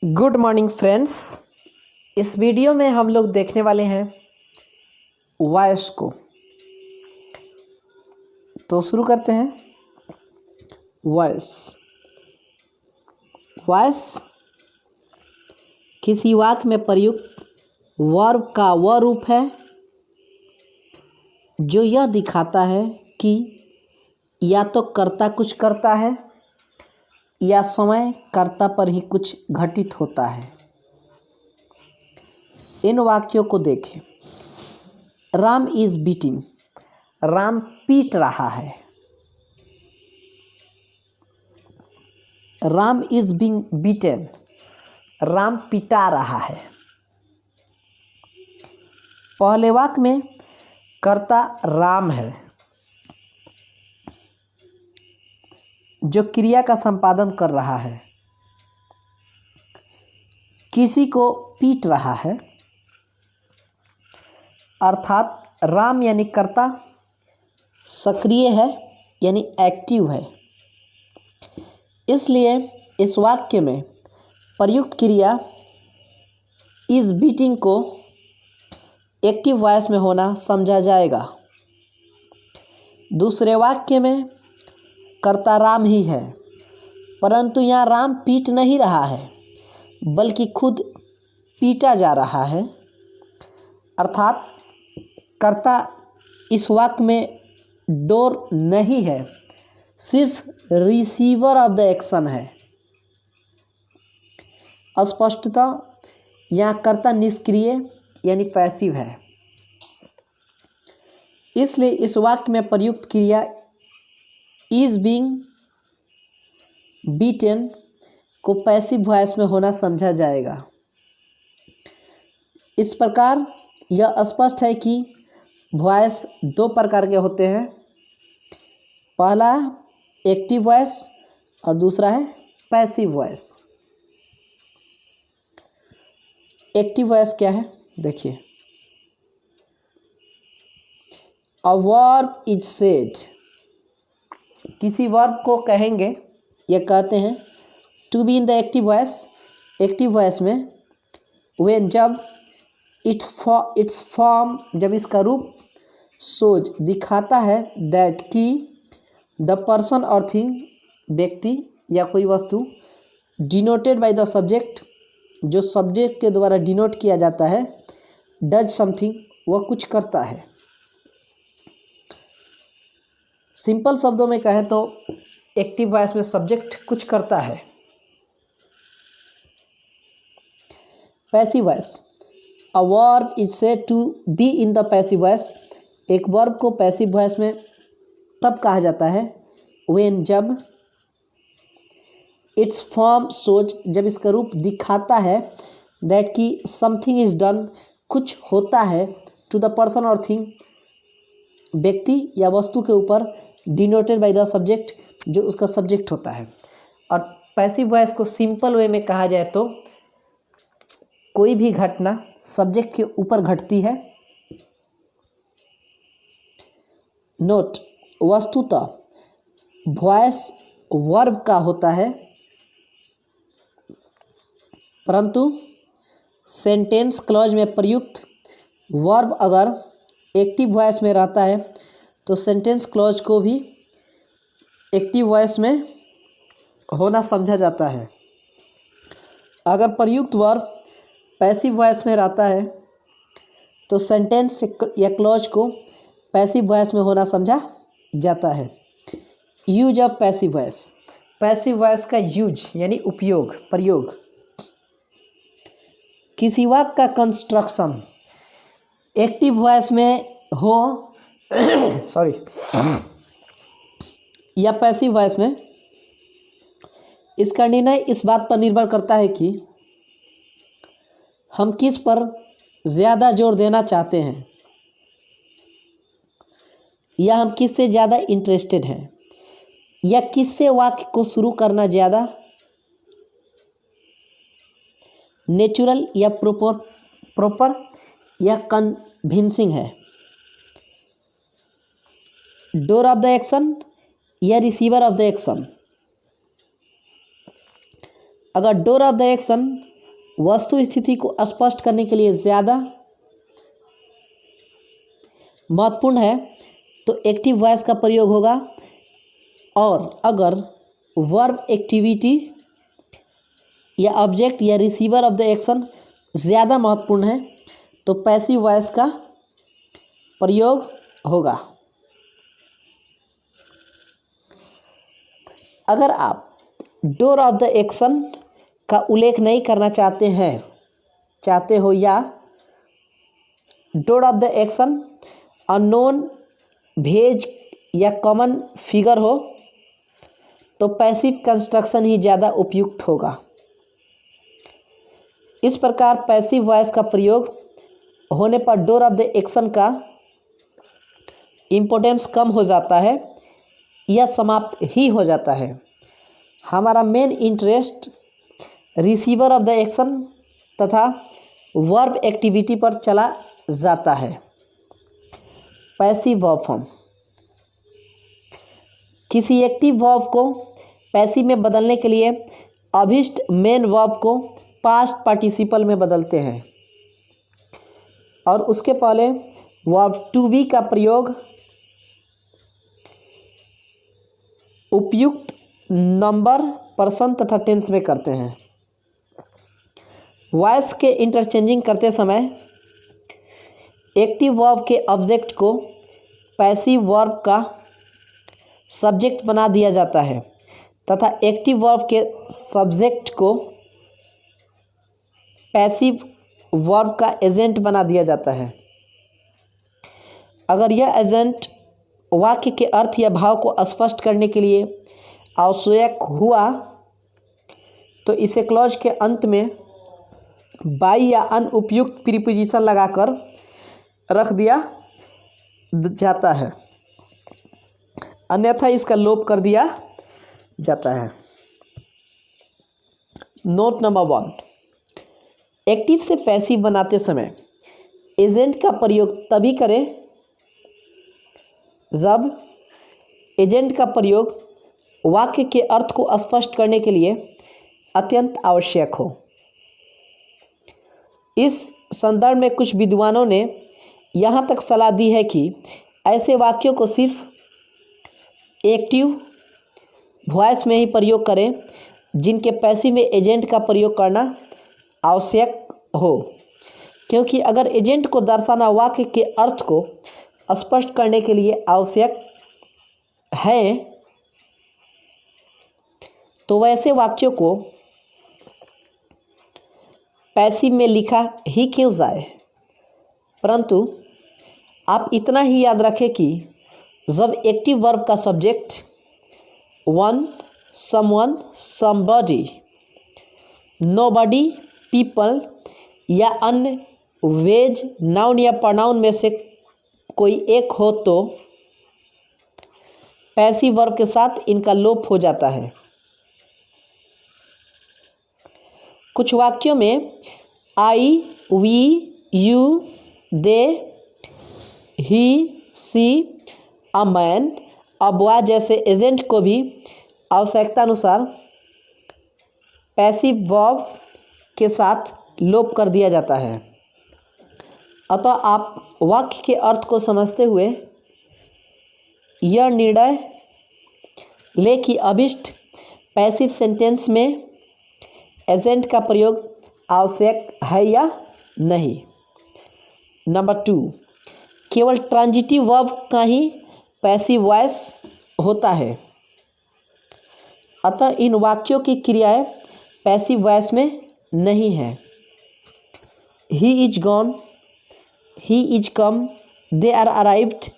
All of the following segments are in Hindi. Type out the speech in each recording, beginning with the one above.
Good morning friends. इस वीडियो में हम लोग देखने वाले हैं वॉइस को। तो शुरू करते हैं। वॉइस वॉइस किसी वाक्य में प्रयुक्त वर्ब का वह रूप है जो यह दिखाता है कि या तो कर्ता कुछ करता है या समय कर्ता पर ही कुछ घटित होता है। इन वाक्यों को देखें। राम इज बीटिंग, राम पीट रहा है। Ram is being beaten, Ram पिटा रहा है। पहले वाक्य में कर्ता राम है जो क्रिया का संपादन कर रहा है, किसी को पीट रहा है, अर्थात राम यानी कर्ता सक्रिय है यानी एक्टिव है। इसलिए इस वाक्य में प्रयुक्त क्रिया इज बीटिंग को एक्टिव वॉइस में होना समझा जाएगा। दूसरे वाक्य में कर्ता राम ही है, परंतु यहाँ राम पीट नहीं रहा है बल्कि खुद पीटा जा रहा है, अर्थात कर्ता इस वाक्य में डोर नहीं है, सिर्फ रिसीवर ऑफ द एक्शन है। स्पष्टतः यहाँ कर्ता निष्क्रिय यानी पैसिव है। इसलिए इस वाक्य में प्रयुक्त क्रिया इज बीइंग बीटन को पैसिव वॉइस में होना समझा जाएगा। इस प्रकार यह स्पष्ट है कि वॉइस दो प्रकार के होते हैं। पहला एक्टिव वॉइस और दूसरा है पैसिव वॉइस। एक्टिव वॉइस क्या है देखिए। अ वर्ब इज सेड, किसी वर्ब को कहेंगे या कहते हैं to be in the active voice. Active voice में व्हेन जब इट्स फॉर्म जब इसका रूप सोच दिखाता है दैट कि द पर्सन और थिंग व्यक्ति या कोई वस्तु डिनोटेड बाय द सब्जेक्ट जो सब्जेक्ट के द्वारा डिनोट किया जाता है डज समथिंग वह कुछ करता है। सिंपल शब्दों में कहें तो एक्टिव वॉइस में सब्जेक्ट कुछ करता है। Passive voice a verb is said to be in the passive voice. एक वर्ब को पैसिव वॉइस में तब कहा जाता है व्हेन जब इट्स फॉर्म सोच जब इसका रूप दिखाता है दैट कि समथिंग इज डन कुछ होता है टू द पर्सन और थिंग व्यक्ति या वस्तु के ऊपर डिनोटेड बाय द सब्जेक्ट जो उसका सब्जेक्ट होता है। और पैसिव वॉइस को सिंपल वे में कहा जाए तो कोई भी घटना सब्जेक्ट के ऊपर घटती है। नोट वस्तुतः वॉइस वर्ब का होता है, परंतु सेंटेंस क्लॉज में प्रयुक्त वर्ब अगर एक्टिव वॉइस में रहता है तो सेंटेंस क्लॉज को भी एक्टिव वॉइस में होना समझा जाता है। अगर प्रयुक्त वर्ब पैसिव वॉइस में रहता है तो सेंटेंस या क्लॉज को पैसिव वॉइस में होना समझा जाता है। Use of passive voice, passive voice का यूज यानी उपयोग प्रयोग। किसी वाक्य का कंस्ट्रक्शन एक्टिव वॉइस में हो सॉरी या पैसिव वॉइस में, इसका निर्णय इस बात पर निर्भर करता है कि हम किस पर ज़्यादा जोर देना चाहते हैं या हम किससे ज़्यादा इंटरेस्टेड हैं या किससे वाक्य को शुरू करना ज़्यादा नेचुरल या प्रॉपर या कन्विंसिंग है। डोर ऑफ द एक्शन या रिसीवर ऑफ द एक्शन। अगर डोर ऑफ द एक्शन वस्तु स्थिति को स्पष्ट करने के लिए ज़्यादा महत्वपूर्ण है तो एक्टिव वॉइस का प्रयोग होगा, और अगर वर्ब एक्टिविटी या ऑब्जेक्ट या रिसीवर ऑफ द एक्शन ज़्यादा महत्वपूर्ण है तो पैसिव वॉइस का प्रयोग होगा। अगर आप डोर ऑफ द एक्शन का उल्लेख नहीं करना चाहते हो या door of the action unknown भेज या कॉमन फिगर हो तो पैसिव कंस्ट्रक्शन ही ज़्यादा उपयुक्त होगा। इस प्रकार पैसिव वॉइस का प्रयोग होने पर डोर ऑफ द एक्शन का इम्पोर्टेंस कम हो जाता है या समाप्त ही हो जाता है। हमारा main interest receiver of the action तथा वर्ब एक्टिविटी पर चला जाता है। Passive verb form. किसी एक्टिव वर्ब को पैसिव में बदलने के लिए अभिष्ट मेन वर्ब को पास्ट पार्टिसिपल में बदलते हैं और उसके पहले वर्ब टू बी का प्रयोग उपयुक्त नंबर, पर्सन तथा टेंस में करते हैं। वॉइस के इंटरचेंजिंग करते समय एक्टिव वर्ब के ऑब्जेक्ट को पैसिव वर्ब का सब्जेक्ट बना दिया जाता है तथा एक्टिव वर्ब के सब्जेक्ट को पैसिव वर्ब का एजेंट बना दिया जाता है। अगर यह एजेंट वाक्य के अर्थ या भाव को स्पष्ट करने के लिए आवश्यक हुआ तो इसे क्लॉज के अंत में बाई या अनुपयुक्त प्रीपोजिशन लगाकर रख दिया जाता है, अन्यथा इसका लोप कर दिया जाता है। नोट नंबर 1, एक्टिव से पैसिव बनाते समय एजेंट का प्रयोग तभी करें जब एजेंट का प्रयोग वाक्य के अर्थ को स्पष्ट करने के लिए अत्यंत आवश्यक हो। इस संदर्भ में कुछ विद्वानों ने यहाँ तक सलाह दी है कि ऐसे वाक्यों को सिर्फ एक्टिव वॉइस में ही प्रयोग करें जिनके पैसिव में एजेंट का प्रयोग करना आवश्यक हो, क्योंकि अगर एजेंट को दर्शाना वाक्य के अर्थ को स्पष्ट करने के लिए आवश्यक है तो वैसे वाक्यों को पैसिव में लिखा ही क्यों जाए। परंतु आप इतना ही याद रखें कि जब एक्टिव वर्ब का subject one, someone, somebody, nobody, people या अन्य वेज नाउन या प्रोनाउन में से कोई एक हो तो पैसिव वर्ब के साथ इनका लोप हो जाता है। कुछ वाक्यों में I, we, you, they, he, she, a man, a boy जैसे एजेंट को भी आवश्यकता अनुसार पैसिव वर्ब के साथ लोप कर दिया जाता है। अतः आप वाक्य के अर्थ को समझते हुए यह निर्णय ले कि अभिष्ट पैसिव सेंटेंस में एजेंट का प्रयोग आवश्यक है या नहीं। नंबर 2, केवल ट्रांजिटिव वर्ब का ही पैसिव वॉइस होता है, अतः इन वाक्यों की क्रियाएं पैसिव वॉइस में नहीं है। He is gone, he is come, they are arrived,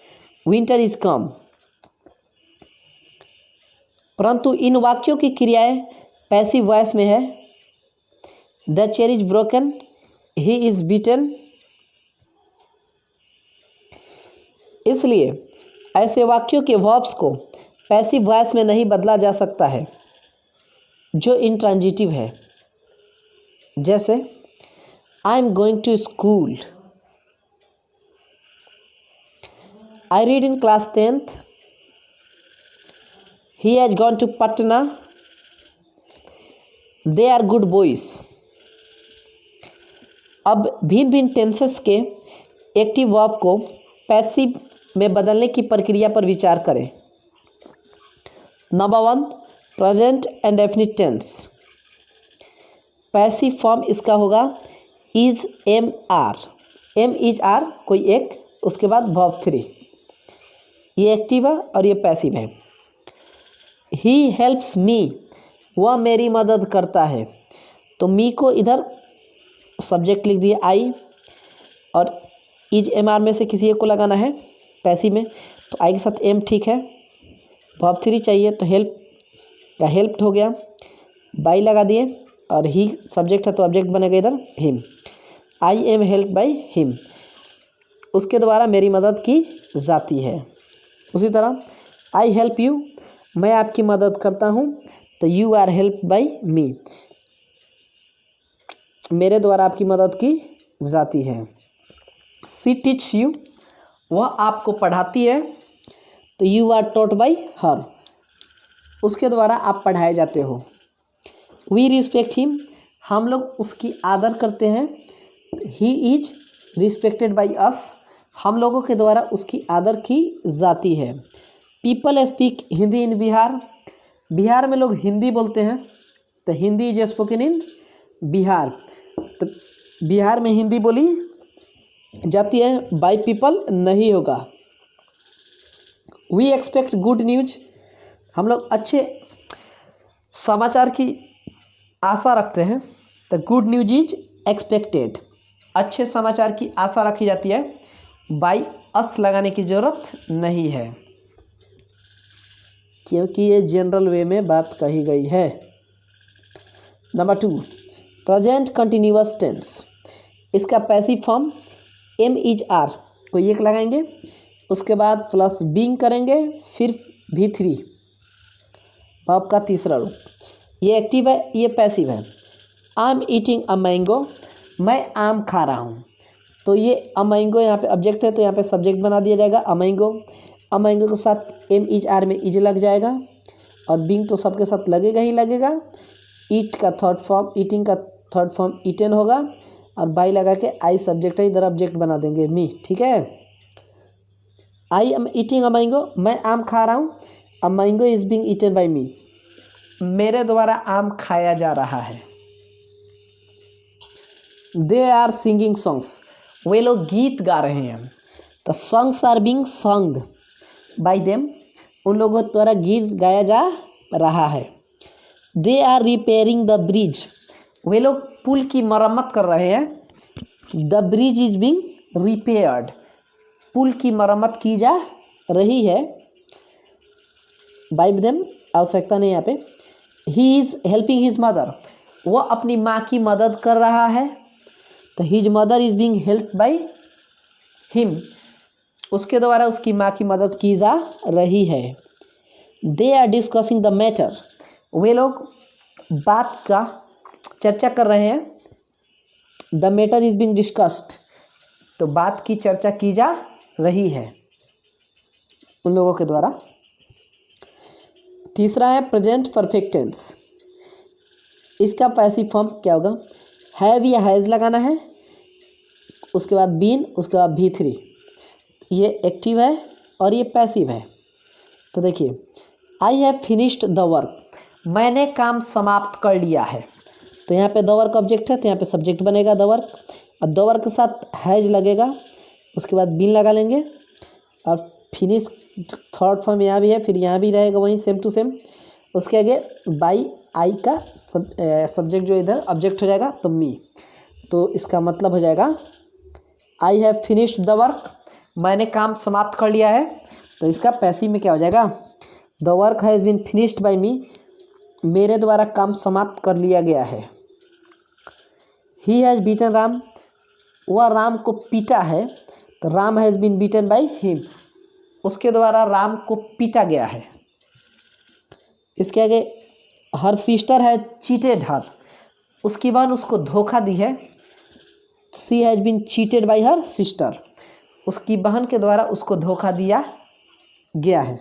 winter is come. परंतु इन वाक्यों की क्रियाएं पैसिव वॉइस में है। The chair is broken, he is beaten. इसलिए ऐसे वाक्यों के वर्ब्स को पैसिव वॉइस में नहीं बदला जा सकता है जो इंट्रांजिटिव है। जैसे I am going to school, I read in class 10th, he has gone to Patna, they are good boys. अब भिन्न भिन्न टेंसेस के एक्टिव वर्ब को पैसिव में बदलने की प्रक्रिया पर विचार करें। Number 1, present and definite tense. Passive form इसका होगा is am are, am is are कोई एक, उसके बाद वर्ब 3, ये एक्टिव है और ये पैसिव है। ही हेल्प्स मी, वह मेरी मदद करता है, तो मी को इधर सब्जेक्ट लिख दिए आई, और इज एम आर में से किसी एक को लगाना है पैसिव में, तो आई के साथ एम ठीक है। वर्ब 3 चाहिए तो हेल्प का हेल्प्ड हो गया, बाई लगा दिए, और ही सब्जेक्ट है तो ऑब्जेक्ट बनेगा इधर him, I am help by him, उसके द्वारा मेरी मदद की जाती है। उसी तरह आई हेल्प यू, मैं आपकी मदद करता हूँ, तो you are help by me, मेरे द्वारा आपकी मदद की जाती है। सी टीच यू, वह आपको पढ़ाती है, तो you are taught by her, उसके द्वारा आप पढ़ाए जाते हो। वी रिस्पेक्ट हिम, हम लोग उसकी आदर करते हैं, he is respected by us, हम लोगों के द्वारा उसकी आदर की जाती है। पीपल स्पीक हिंदी इन बिहार, बिहार में लोग हिंदी बोलते हैं, तो Hindi is spoken in Bihar, तो बिहार में हिंदी बोली जाती है, बाई पीपल नहीं होगा। वी एक्सपेक्ट गुड न्यूज, हम लोग अच्छे समाचार की आशा रखते हैं, तो गुड न्यूज इज एक्सपेक्टेड, अच्छे समाचार की आशा रखी जाती है, बाई अस लगाने की ज़रूरत नहीं है, क्योंकि ये जनरल वे में बात कही गई है। नंबर 2, प्रेजेंट कंटिन्यूअस टेंस, इसका passive form am is are को एक लगाएंगे, उसके बाद प्लस बीइंग करेंगे, फिर V3 वर्ब का तीसरा रूप, ये एक्टिव है, ये पैसिव है। I am eating a mango, मैं आम खा रहा हूँ, तो ये अ मैंगो यहाँ पे ऑब्जेक्ट है, तो यहाँ पे सब्जेक्ट बना दिया जाएगा अ मैंगो, अ मैंगो के साथ एम इज आर में इज लग जाएगा, और बीइंग तो सबके साथ लगेगा ही लगेगा। ईट का थर्ड फॉर्म, ईटिंग का थर्ड फॉर्म ईटन होगा, और बाई लगा के आई सब्जेक्ट है, इधर ऑब्जेक्ट बना देंगे मी, ठीक है। I am eating a mango, मैं आम खा रहा हूँ, a mango is being eaten by me, मेरे द्वारा आम खाया जा रहा है। दे आर सिंगिंग सॉन्ग्स, वे लोग गीत गा रहे हैं, तो songs are being song by them, उन लोगों द्वारा गीत गाया जा रहा है। They are repairing the bridge, वे लोग पुल की मरम्मत कर रहे हैं। The bridge is being repaired, पुल की मरम्मत की जा रही है, बाय देम आवश्यकता नहीं यहाँ पे। He is helping his mother, वह अपनी माँ की मदद कर रहा है, तो his mother is being help by him, उसके द्वारा उसकी माँ की मदद की जा रही है। They are discussing the matter, वे लोग बात का चर्चा कर रहे हैं। The matter is being discussed, तो बात की चर्चा की जा रही है उन लोगों के द्वारा। तीसरा है प्रेजेंट परफेक्ट टेंस, इसका पैसिव फॉर्म क्या होगा, हैव या हैज़ लगाना है, उसके बाद बीन, उसके बाद V3, ये एक्टिव है और ये पैसिव है। तो देखिए I have finished the work, मैंने काम समाप्त कर लिया है, तो यहाँ पे द वर्क ऑब्जेक्ट है, तो यहाँ पे सब्जेक्ट बनेगा द वर्क, और द वर्क के साथ हैज लगेगा, उसके बाद बीन लगा लेंगे, और फिनिश थर्ड फॉर्म यहाँ भी है, फिर यहाँ भी रहेगा वहीं सेम टू सेम। उसके आगे बाई आई का सब्जेक्ट जो इधर ऑब्जेक्ट हो जाएगा, तो मी, तो इसका मतलब हो जाएगा I have finished the work, मैंने काम समाप्त कर लिया है, तो इसका पैसिव में क्या हो जाएगा, the work has been finished by me, मेरे द्वारा काम समाप्त कर लिया गया है। ही हैज़ बीटन राम, वह राम को पीटा है, तो Ram has been beaten by him, उसके द्वारा राम को पीटा गया है। इसके आगे हर सिस्टर है चीटेड हर, उसकी बहन उसको धोखा दी है, she has been cheated by her sister, उसकी बहन के द्वारा उसको धोखा दिया गया है।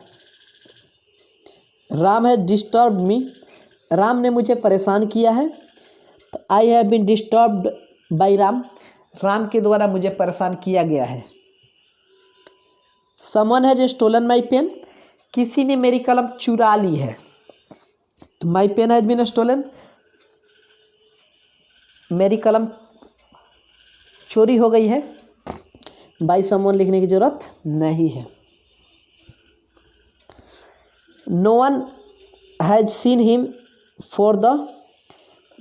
Ram has disturbed me, Ram ने मुझे परेशान किया है, तो I have been disturbed by Ram, Ram के द्वारा मुझे परेशान किया गया है। Someone has stolen my pen, किसी ने मेरी कलम चुरा ली है। तो my pen has been stolen, मेरी कलम चोरी हो गई है। बाय समवन लिखने की जरूरत नहीं है। No one has seen him for the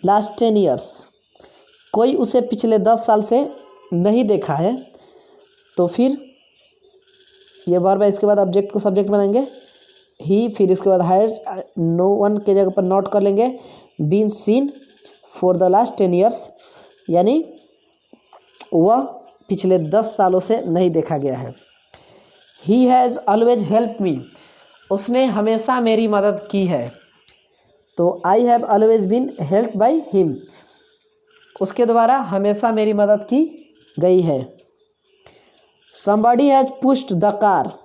last 10 years, कोई उसे पिछले 10 साल से नहीं देखा है। तो फिर ये वर्ब है, इसके बाद ऑब्जेक्ट को सब्जेक्ट बनाएंगे ही, फिर इसके बाद हैज, नो वन के जगह पर नॉट कर लेंगे, been seen for the last 10 years, यानी वह पिछले 10 सालों से नहीं देखा गया है। He has always help me, उसने हमेशा मेरी मदद की है। तो I have always been help by him, उसके द्वारा हमेशा मेरी मदद की गई है। somebody has pushed the car,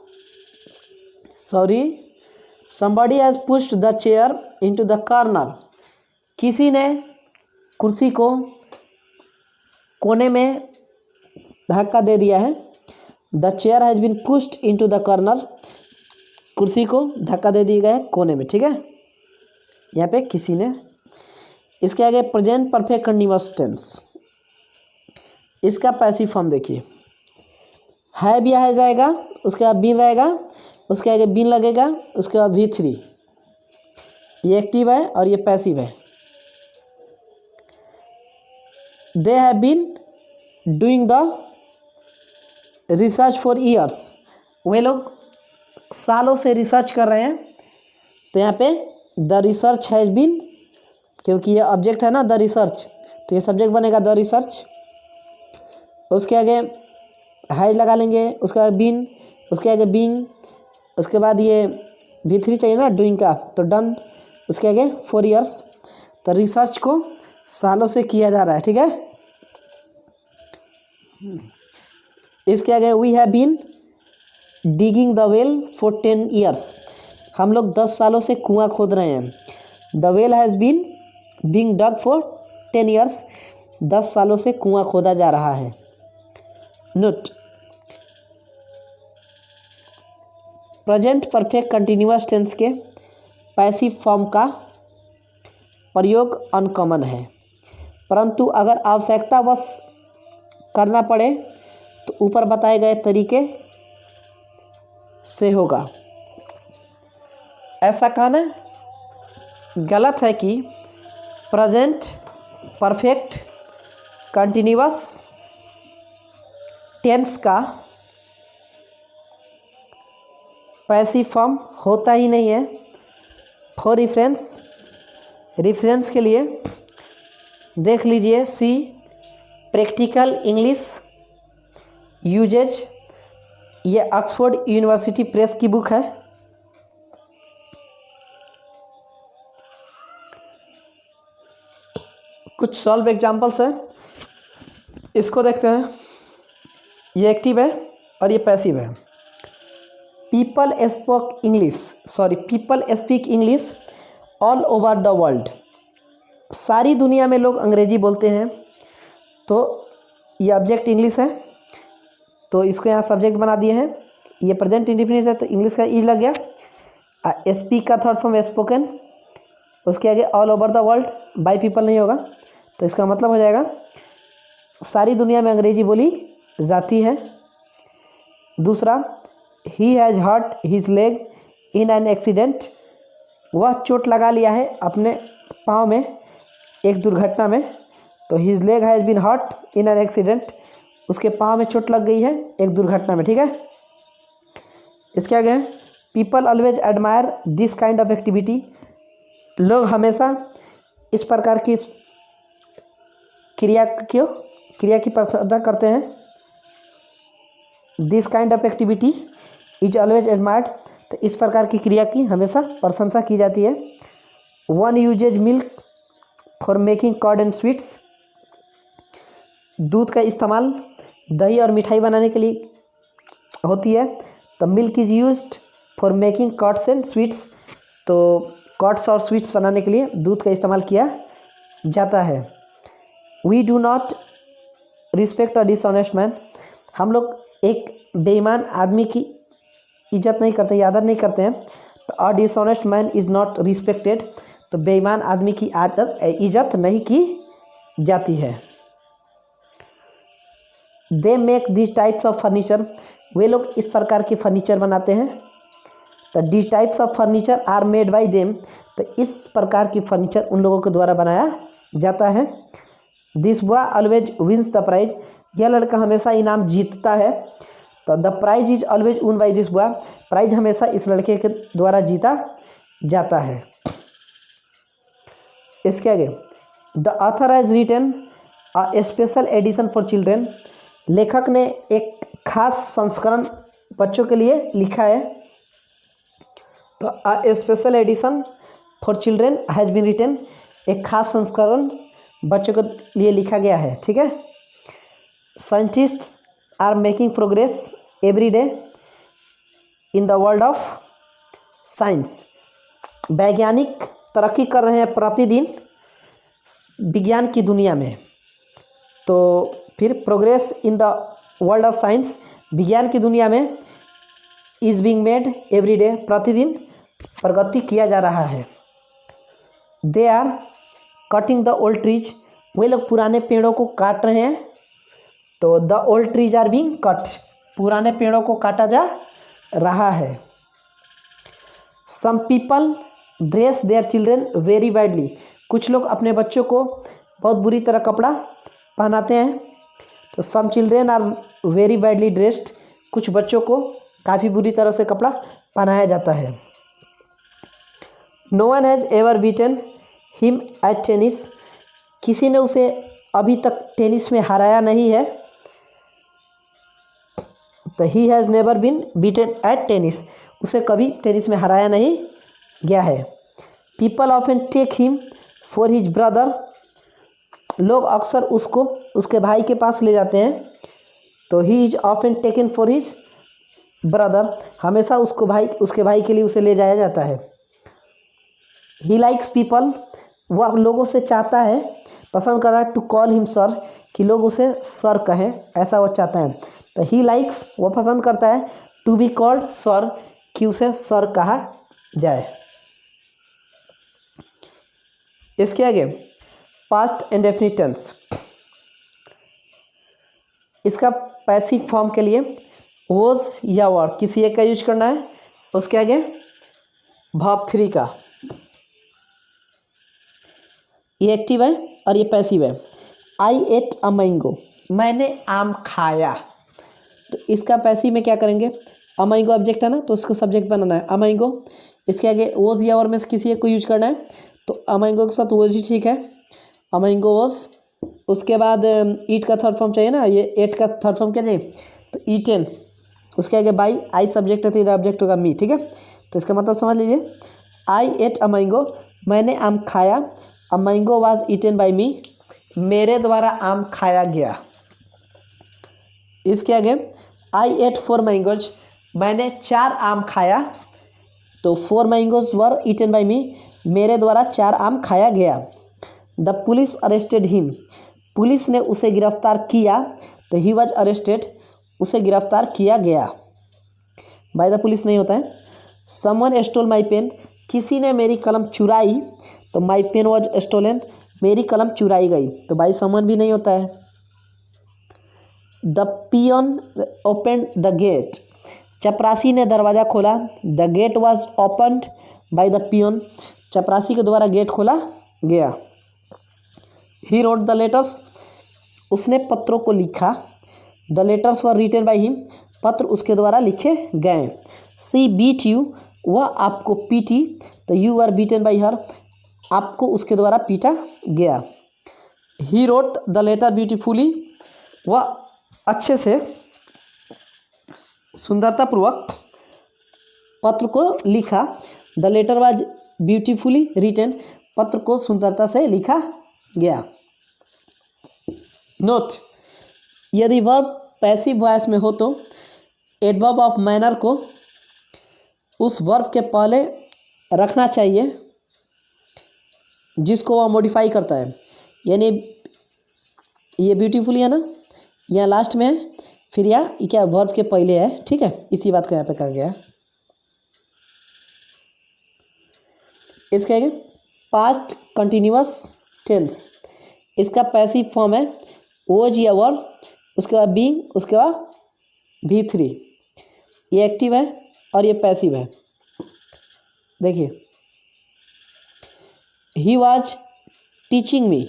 somebody has pushed the chair into the corner, किसी ने कुर्सी को कोने में धक्का दे दिया है। The chair has been pushed into the corner, कुर्सी को धक्का दे दिया गया है कोने में, ठीक है। यहाँ पे किसी ने। इसके आगे प्रेजेंट परफेक्ट कंटीन्यूअस टेंस, इसका पैसिव फॉर्म देखिए, है भी आ जाएगा, उसके बाद बीन रहेगा, उसके आगे बीन लगेगा, उसके बाद V3, ये एक्टिव है और ये पैसिव है। They have been doing the research for years, वे लोग सालों से रिसर्च कर रहे हैं। तो यहाँ पे द रिसर्च हैज़ बीन, क्योंकि ये ऑब्जेक्ट है ना द रिसर्च, तो ये सब्जेक्ट बनेगा द रिसर्च। उसके आगे हैज लगा लेंगे, उसके बाद बीन, उसके आगे बीइंग, उसके बाद ये V3 चाहिए ना डूइंग का, तो डन, उसके आगे 4 ईयर्स। तो रिसर्च को सालों से किया जा रहा है, ठीक है। इसके आगे we have been digging the well for 10 years, हम लोग 10 सालों से कुआं खोद रहे हैं। The well has been being dug for 10 years, 10 सालों से कुआं खोदा जा रहा है। Note, present perfect continuous tense के पैसिव फॉर्म का प्रयोग अनकॉमन है, परंतु अगर आवश्यकतावश करना पड़े तो ऊपर बताए गए तरीके से होगा। ऐसा कहना गलत है कि प्रेजेंट परफेक्ट कंटिन्यूअस टेंस का पैसिव फॉर्म होता ही नहीं है। फॉर रेफरेंस के लिए देख लीजिए सी प्रैक्टिकल इंग्लिश यूजेज, ये ऑक्सफोर्ड यूनिवर्सिटी प्रेस की बुक है। कुछ सॉल्व एग्जाम्पल्स है, इसको देखते हैं। ये एक्टिव है और ये पैसिव है। People speak English all over the world, सारी दुनिया में लोग अंग्रेजी बोलते हैं। तो ये ऑब्जेक्ट इंग्लिश है, तो इसको यहाँ सब्जेक्ट बना दिए हैं। ये प्रेजेंट इंडेफिनिट है, तो इंग्लिश का ई लग गया। स्पीक का थर्ड फॉर्म स्पोकन, उसके आगे all over the world, bye people नहीं होगा, तो इसका मतलब हो जाएगा सारी दुनिया में अंग्रेजी बोली जाती है। दूसरा, he has hurt his leg in an accident, वह चोट लगा लिया है अपने पाँव में एक दुर्घटना में। तो his leg has been hurt in an accident, उसके पाँव में चोट लग गई है एक दुर्घटना में, ठीक है। इसके आगे people always admire this kind of activity, लोग हमेशा इस प्रकार की क्रिया की प्रशंसा करते हैं। This kind of activity is always admired, तो इस प्रकार की क्रिया की हमेशा प्रशंसा की जाती है। One uses milk for making curd and sweets, दूध का इस्तेमाल दही और मिठाई बनाने के लिए होती है। तो milk is used for making curds and sweets, तो कर्ड्स और स्वीट्स बनाने के लिए दूध का इस्तेमाल किया जाता है। We do not respect a dishonest man, हम लोग एक बेईमान आदमी की इज्जत नहीं करते या आदर नहीं करते हैं। तो a dishonest man is not respected, तो बेईमान आदमी की इज्जत नहीं की जाती है। They make this types of furniture, वे लोग इस प्रकार के फर्नीचर बनाते हैं। तो this types of furniture are made by them, तो इस प्रकार की फर्नीचर उन लोगों के द्वारा बनाया जाता है। This boy always wins the prize, यह लड़का हमेशा इनाम जीतता है। तो the prize is always win by this boy, prize हमेशा इस लड़के के द्वारा जीता जाता है। इसके आगे the author has written a special edition for children, लेखक ने एक खास संस्करण बच्चों के लिए लिखा है। तो a special edition for children has been written, एक खास संस्करण बच्चों के लिए लिखा गया है। ठीक है। Scientists are making progress every day in the world of science, वैज्ञानिक तरक्की कर रहे हैं प्रतिदिन विज्ञान की दुनिया में। तो फिर progress in the world of science, विज्ञान की दुनिया में is being made every day, प्रतिदिन प्रगति किया जा रहा है। They are cutting the old trees, वे लोग पुराने पेड़ों को काट रहे हैं। तो the old trees are being cut, पुराने पेड़ों को काटा जा रहा है। Some people dress their children very badly, कुछ लोग अपने बच्चों को बहुत बुरी तरह कपड़ा पहनाते हैं। तो some children are very badly dressed, कुछ बच्चों को काफ़ी बुरी तरह से कपड़ा पहनाया जाता है। No one has ever beaten him at tennis, किसी ने उसे अभी तक टेनिस में हराया नहीं है। तो he has never been beaten at tennis, उसे कभी टेनिस में हराया नहीं गया है। People often take him for his brother, लोग अक्सर उसको उसके भाई के पास ले जाते हैं। तो he is often taken for his brother, हमेशा उसके भाई के लिए उसे ले जाया जाता है। ही लाइक्स पीपल, वह लोगों से चाहता है, पसंद करता है टू कॉल हिम सर, कि लोग उसे सर कहें, ऐसा वो चाहता है। तो ही लाइक्स, वह पसंद करता है टू बी कॉल्ड सर, कि उसे सर कहा जाए। इसके आगे पास्ट इंडेफिनिट टेंस, इसका पैसिव फॉर्म के लिए वॉज या वर किसी एक का यूज करना है। उसके आगे वर्ब 3 का, ये एक्टिव है और ये पैसिव है। आई एट अ मैंगो, मैंने आम खाया। तो इसका पैसिव में क्या करेंगे, अ मैंगो ऑब्जेक्ट है ना, तो इसको सब्जेक्ट बनाना है अ मैंगो। इसके आगे वॉज या वर में से किसी एक को यूज करना है। तो अ मैंगो के साथ वॉज ही ठीक है, अ मैंगो वॉज। उसके बाद ईट का थर्ड फॉर्म चाहिए ना, ये एट का थर्ड फॉर्म क्या चाहिए, तो ईटेन। उसके आगे बाई, आई सब्जेक्ट है तो इधर ऑब्जेक्ट होगा मी। ठीक है। तो इसका मतलब समझ लीजिए, आई एट अ मैंगो, मैंने आम खाया। A mango was eaten by me, मेरे द्वारा आम खाया गया। इसके आगे आई एट 4 मैंगोज, मैंने 4 आम खाया। तो 4 mangoes were eaten by me, मेरे द्वारा 4 आम खाया गया। The police arrested him, police ने उसे गिरफ्तार किया। तो ही वॉज अरेस्टेड, उसे गिरफ्तार किया गया। बाय द पुलिस नहीं होता है। समवन स्टोल माई पेन, किसी ने मेरी कलम चुराई। तो माई पेन वॉज स्टोलन, मेरी कलम चुराई गई। तो बाय समवन भी नहीं होता है। The peon open the gate, चपरासी ने दरवाज़ा खोला। The gate was opened by the peon, चपरासी के द्वारा गेट खोला गया। ही रोट द लेटर्स, उसने पत्रों को लिखा। The letters were written by him, पत्र उसके द्वारा लिखे गए। सी बीट यू, वह आपको पीटी। तो you are beaten by her, आपको उसके द्वारा पीटा गया। He wrote the letter beautifully, वह अच्छे से सुंदरतापूर्वक पत्र को लिखा। The letter was beautifully written, पत्र को सुंदरता से लिखा गया। नोट, यदि वर्ब पैसिव वॉइस में हो तो एडवर्ब ऑफ मैनर को उस वर्ब के पहले रखना चाहिए जिसको वह मॉडिफाई करता है। यानी ये ब्यूटीफुली है ना, यहाँ लास्ट में है, फिर यहाँ ये क्या वर्ब के पहले है, ठीक है, इसी बात को यहाँ पे कहा गया है। इसका है पास्ट कंटिन्यूअस टेंस, इसका पैसिव फॉर्म है वॉज या वर, उसके बाद बीइंग, उसके बाद V3, ये एक्टिव है और ये पैसिव है। देखिए ही वॉज टीचिंग मी,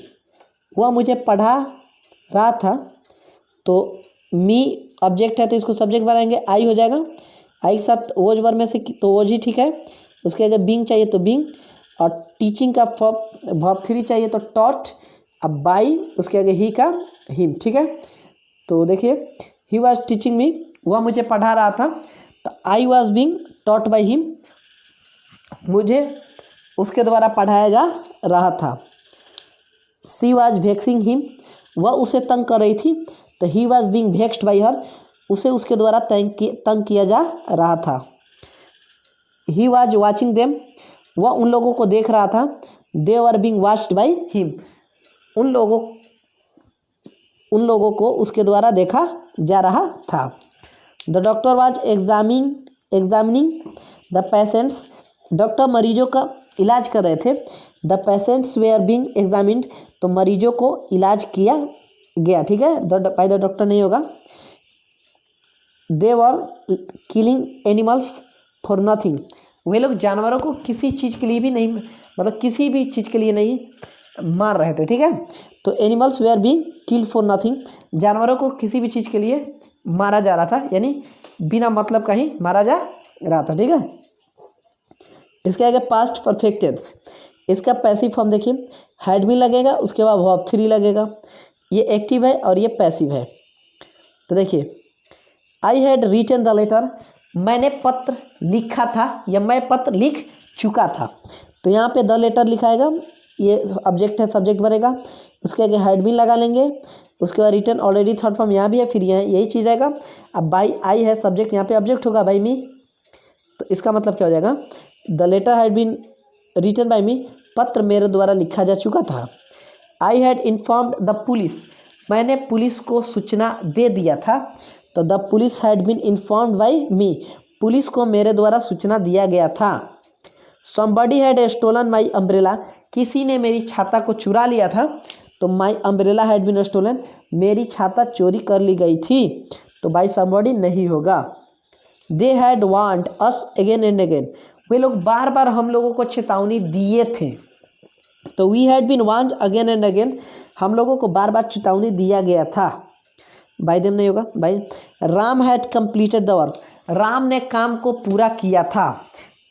वह मुझे पढ़ा रहा था, तो मी ऑब्जेक्ट है तो इसको सब्जेक्ट बनाएंगे, आई हो जाएगा, आई के साथ वॉज वर्ब में से तो वॉज ही ठीक है। उसके अगर बीइंग चाहिए तो बीइंग, और टीचिंग का वर्ब 3 चाहिए तो टॉट, अब बाई उसके आगे ही का हिम, ठीक है। तो देखिए ही वॉज टीचिंग मी, वह मुझे पढ़ा रहा था, तो I was being taught by him, मुझे उसके द्वारा पढ़ाया जा रहा था। सी वॉज वेक्सिंग हिम, वह उसे तंग कर रही थी, तो he was being vexed by her, उसे उसके द्वारा तंग किया जा रहा था। ही वॉज वॉचिंग देम, वह उन लोगों को देख रहा था, they were being watched by him, उन लोगों को उसके द्वारा देखा जा रहा था। The doctor was examining the patients, डॉक्टर मरीजों का इलाज कर रहे थे। The patients were being examined, तो मरीजों को इलाज किया गया, ठीक है, बाय द डॉक्टर नहीं होगा। दे वर किलिंग एनिमल्स फॉर नथिंग, वे लोग जानवरों को किसी चीज़ के लिए भी नहीं, मतलब किसी भी चीज़ के लिए नहीं मार रहे थे, ठीक है। तो animals were being killed for nothing, जानवरों को किसी भी चीज़ के लिए मारा जा रहा था, यानी बिना मतलब का ही मारा जा रहा था, ठीक है। इसके आगे पास्ट परफेक्ट टेंस, इसका पैसिव फॉर्म देखिए हैड बीन लगेगा, उसके बाद वर्ब 3 लगेगा, ये एक्टिव है और ये पैसिव है। तो देखिए I had written the letter, मैंने पत्र लिखा था या मैं पत्र लिख चुका था, तो यहाँ पे द लेटर लिखाएगा, ये ऑब्जेक्ट है, सब्जेक्ट बनेगा, उसके आगे हैड बीन लगा लेंगे, उसके बाद रिटन ऑलरेडी थर्ड फॉर्म यहाँ भी है, फिर यहाँ यही चीज़ आएगा। अब बाई आई है सब्जेक्ट, यहाँ पे ऑब्जेक्ट होगा बाई मी, तो इसका मतलब क्या हो जाएगा, the letter had been written by me, पत्र मेरे द्वारा लिखा जा चुका था। I had informed the police, मैंने पुलिस को सूचना दे दिया था, तो the police had been informed by me, police को मेरे द्वारा सूचना दिया गया था। Somebody had stolen my umbrella, किसी ने मेरी छाता को चुरा लिया था, तो my umbrella had been stolen, मेरी छाता चोरी कर ली गई थी, तो बाई समबडी नहीं होगा। They had warned us again and again, वे लोग बार बार हम लोगों को चेतावनी दिए थे, तो we had been warned again and again, हम लोगों को बार बार चेतावनी दिया गया था, बाय देम नहीं होगा, by. Ram had completed the work, Ram ने काम को पूरा किया था,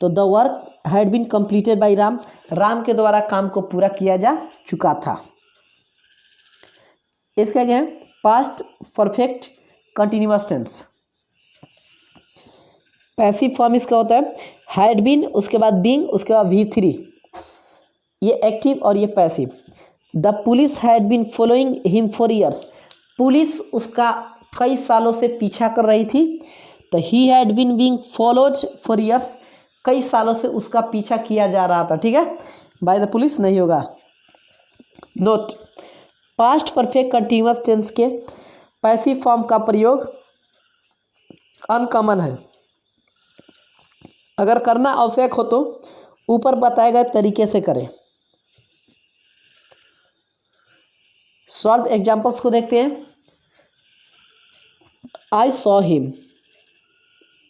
तो the work had been completed by Ram, Ram के द्वारा काम को पूरा किया जा चुका था। इसका क्या है past perfect continuous tense, passive form इसका होता है हैड बीन, उसके बाद बीइंग, उसके बाद V3, ये एक्टिव और ये passive. The police had been following him for years, पुलिस उसका कई सालों से पीछा कर रही थी, तो he had been being followed for years, कई सालों से उसका पीछा किया जा रहा था, ठीक है, बाय द पुलिस नहीं होगा। Note, past perfect continuous tense के पैसिव फॉर्म का प्रयोग अनकॉमन है, अगर करना आवश्यक हो तो ऊपर बताए गए तरीके से करें। सॉल्व एग्जांपल्स को देखते हैं। I saw him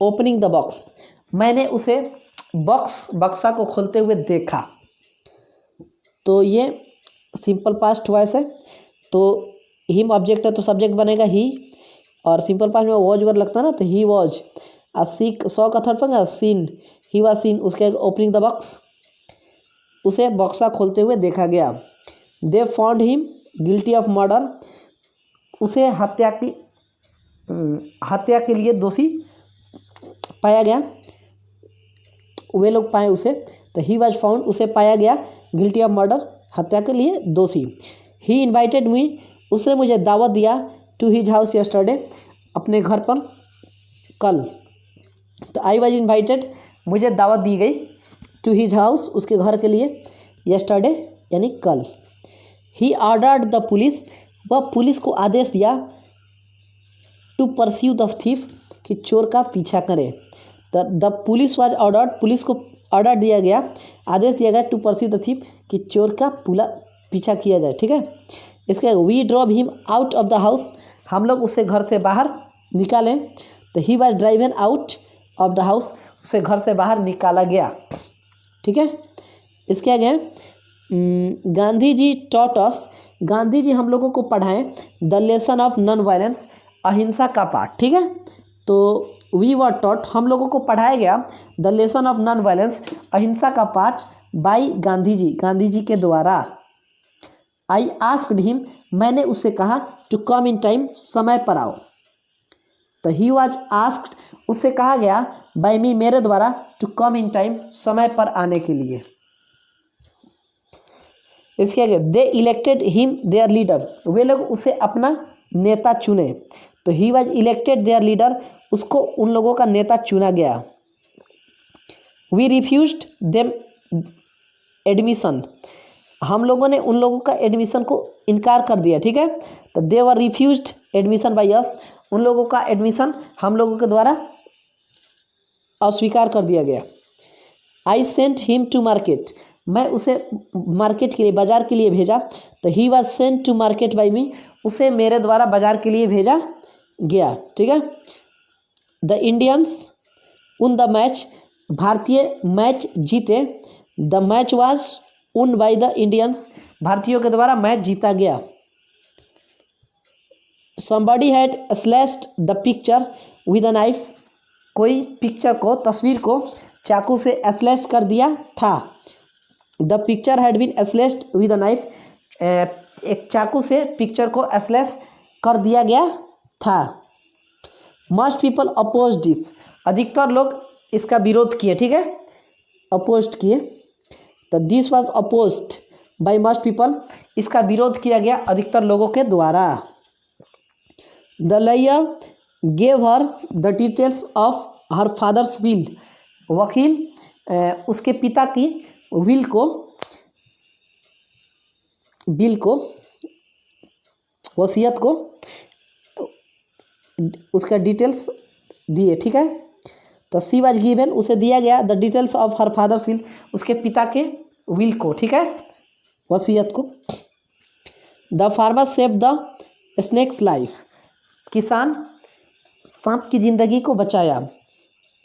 opening the box, मैंने उसे बक्सा को खोलते हुए देखा, तो ये सिंपल पास्ट वॉइस है, तो हिम ऑब्जेक्ट है तो सब्जेक्ट बनेगा ही, और सिंपल पास्ट में वॉज वर्ड लगता है ना, तो ही वॉज। सॉ का थर्ड फॉर्म है सीन, ही वॉज सीन, उसके ओपनिंग द बॉक्स, उसे बक्सा खोलते हुए देखा गया। They found him guilty of murder, उसे हत्या के लिए दोषी पाया गया, वे लोग पाए उसे, तो ही वॉज फाउंड, उसे पाया गया गिल्टी ऑफ मर्डर, हत्या के लिए दोषी। ही इन्वाइटेड मी, उसने मुझे दावत दिया, टू हिज हाउस यस्टरडे, अपने घर पर कल, तो आई वॉज इन्वाइटेड, मुझे दावत दी गई, टू हिज हाउस, उसके घर के लिए, यस्टरडे यानी कल। ही ऑर्डर्ड द पुलिस, वह पुलिस को आदेश दिया, टू परस्यू द थीफ, कि चोर का पीछा करें। The police was ordered, police को ऑर्डर दिया गया, आदेश दिया गया टू परस्यू द थीफ, कि चोर का पीछा किया जाए। ठीक है, इसके we drove him out of the house, हम लोग उसे घर से बाहर निकालें। तो he was driven out of the house, उसे घर से बाहर निकाला गया। ठीक है, इसके आगे गांधी जी टॉट अस, गांधी जी हम लोगों को पढ़ाएं the lesson of non violence, अहिंसा का पाठ। ठीक है, तो वी वर टॉट, हम लोगों को पढ़ाया गया the lesson of non violence, अहिंसा का पाठ बाय गांधी जी, गांधी जी के द्वारा। आई आस्क्ड हिम, मैंने उससे कहा टू कम इन टाइम, समय पर आओ। तो ही वॉज आस्क्ड, उससे कहा गया बाय मी, मेरे द्वारा, टू कम इन टाइम, समय पर आने के लिए। इसके आगे दे इलेक्टेड हिम देयर लीडर, वे लोग उसे अपना नेता चुने। तो he was elected there leader, उसको उन लोगों का नेता चुना गया। वी रिफ्यूज्ड देम एडमिशन, हम लोगों ने उन लोगों का एडमिशन को इनकार कर दिया। ठीक है, तो दे वर रिफ्यूज्ड एडमिशन बाय अस, उन लोगों का एडमिशन हम लोगों के द्वारा अस्वीकार कर दिया गया। I sent him to market, मैं उसे मार्केट के लिए, बाजार के लिए भेजा। तो he was sent to market by me, उसे मेरे द्वारा बाजार के लिए भेजा गया। ठीक है, द इंडियंस उन द मैच, भारतीय मैच जीते। द मैच वाज उन बाय द इंडियंस, भारतीयों के द्वारा मैच जीता गया। somebody had slashed the picture with a knife, कोई पिक्चर को, तस्वीर को चाकू से स्लैश कर दिया था। The picture had been slashed with a knife, एक चाकू से पिक्चर को स्लैश कर दिया गया था। मस्ट पीपल अपोज दिस, अधिकतर लोग इसका विरोध किए। ठीक है, अपोज किए। तो this was opposed by most people, इसका विरोध किया गया अधिकतर लोगों के द्वारा। The lawyer gave her the details of her father's will, वकील उसके पिता की विल को वसीयत को उसका डिटेल्स दिए। ठीक है, तो सी वाज गिवन, उसे दिया गया the details of her father's will, उसके पिता के विल को। ठीक है, वसीयत को। The farmer save the snake's life, किसान सांप की जिंदगी को बचाया।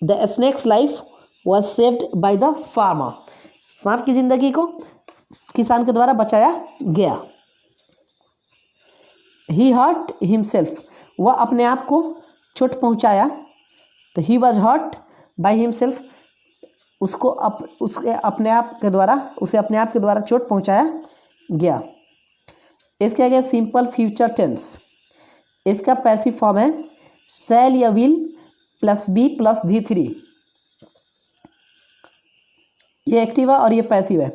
The snake's life was saved by the farmer, सांप की जिंदगी को किसान के द्वारा बचाया गया। ही हर्ट हिमसेल्फ, वह अपने आप को चोट पहुंचाया। तो he was hurt by himself, उसको उसे अपने आप के द्वारा चोट पहुंचाया गया। इसके आगे सिंपल फ्यूचर टेंस, इसका पैसिव फॉर्म है शैल या will plus be plus V3, ये एक्टिव है और ये पैसिव है।